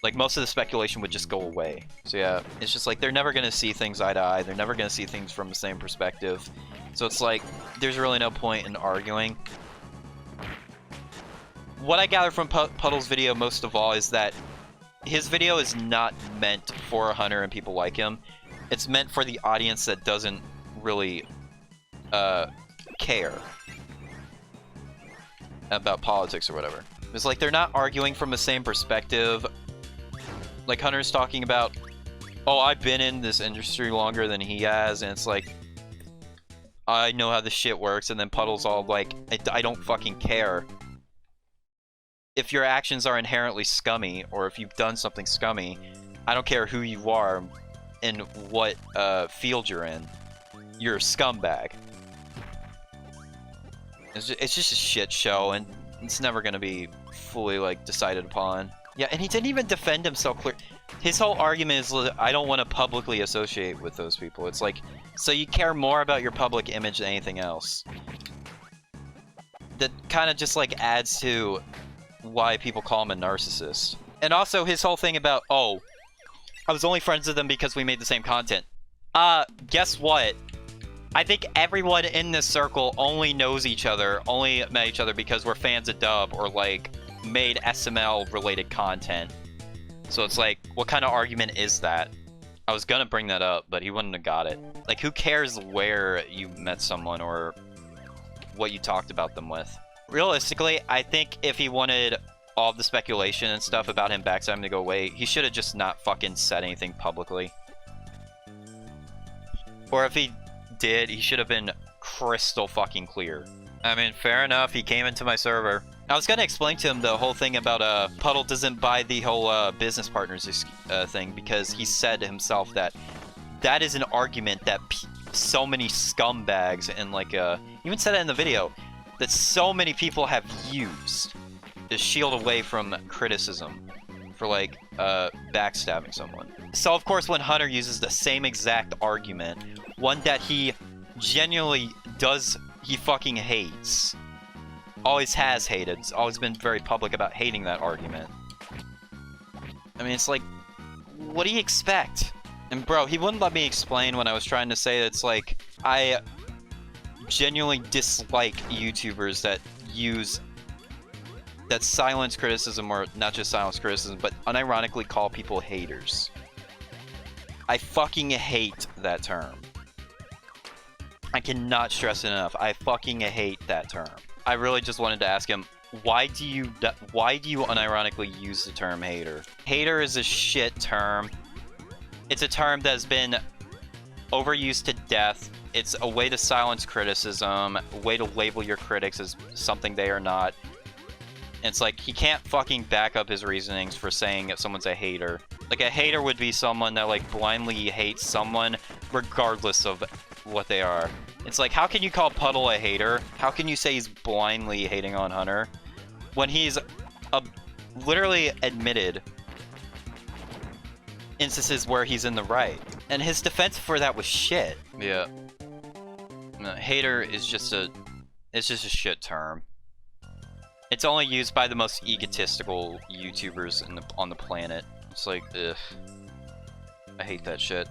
Like, most of the speculation would just go away. So yeah, it's just like, they're never gonna see things eye to eye, they're never gonna see things from the same perspective. So it's like, there's really no point in arguing. What I gather from Puddle's video most of all is that his video is not meant for Hunter and people like him. It's meant for the audience that doesn't really care about politics or whatever. It's like, they're not arguing from the same perspective. Like, Hunter's talking about, oh, I've been in this industry longer than he has, and it's like, I know how this shit works, and then Puddle's all like, I don't fucking care. If your actions are inherently scummy, or if you've done something scummy, I don't care who you are and what field you're in. You're a scumbag. It's just a shit show, and it's never gonna be fully, like, decided upon. Yeah, and he didn't even defend himself clear. His whole argument is, I don't want to publicly associate with those people. It's like, so you care more about your public image than anything else. That kind of just, like, adds to why people call him a narcissist. And also his whole thing about, oh, I was only friends with them because we made the same content. Guess what? I think everyone in this circle only knows each other, only met each other because we're fans of dub, or, like, made SML-related content. So it's like, what kind of argument is that? I was gonna bring that up, but he wouldn't have got it. Like, who cares where you met someone, or what you talked about them with? Realistically, I think if he wanted all of the speculation and stuff about him backstabbing to go away, he should have just not fucking said anything publicly. Or if he did, he should have been crystal fucking clear. I mean, fair enough, he came into my server. I was gonna explain to him the whole thing about Puddle doesn't buy the whole business partners thing, because he said himself that that is an argument that so many scumbags, and like even said it in the video, that so many people have used to shield away from criticism for, like, backstabbing someone. So of course when Hunter uses the same exact argument, one that he genuinely he fucking hates, always has hated. It's always been very public about hating that argument. I mean, it's like, what do you expect? And bro, he wouldn't let me explain when I was trying to say that it's like, I genuinely dislike YouTubers that silence criticism, or not just silence criticism, but unironically call people haters. I fucking hate that term. I cannot stress it enough. I fucking hate that term. I really just wanted to ask him, why do you unironically use the term hater? Hater is a shit term. It's a term that has been overused to death. It's a way to silence criticism, a way to label your critics as something they are not. And it's like, he can't fucking back up his reasonings for saying that someone's a hater. Like, a hater would be someone that, like, blindly hates someone regardless of what they are. It's like, how can you call Puddle a hater? How can you say he's blindly hating on Hunter when he's literally admitted instances where he's in the right? And his defense for that was shit. Yeah. No, hater is just it's just a shit term. It's only used by the most egotistical YouTubers on the planet. It's like, ugh. I hate that shit.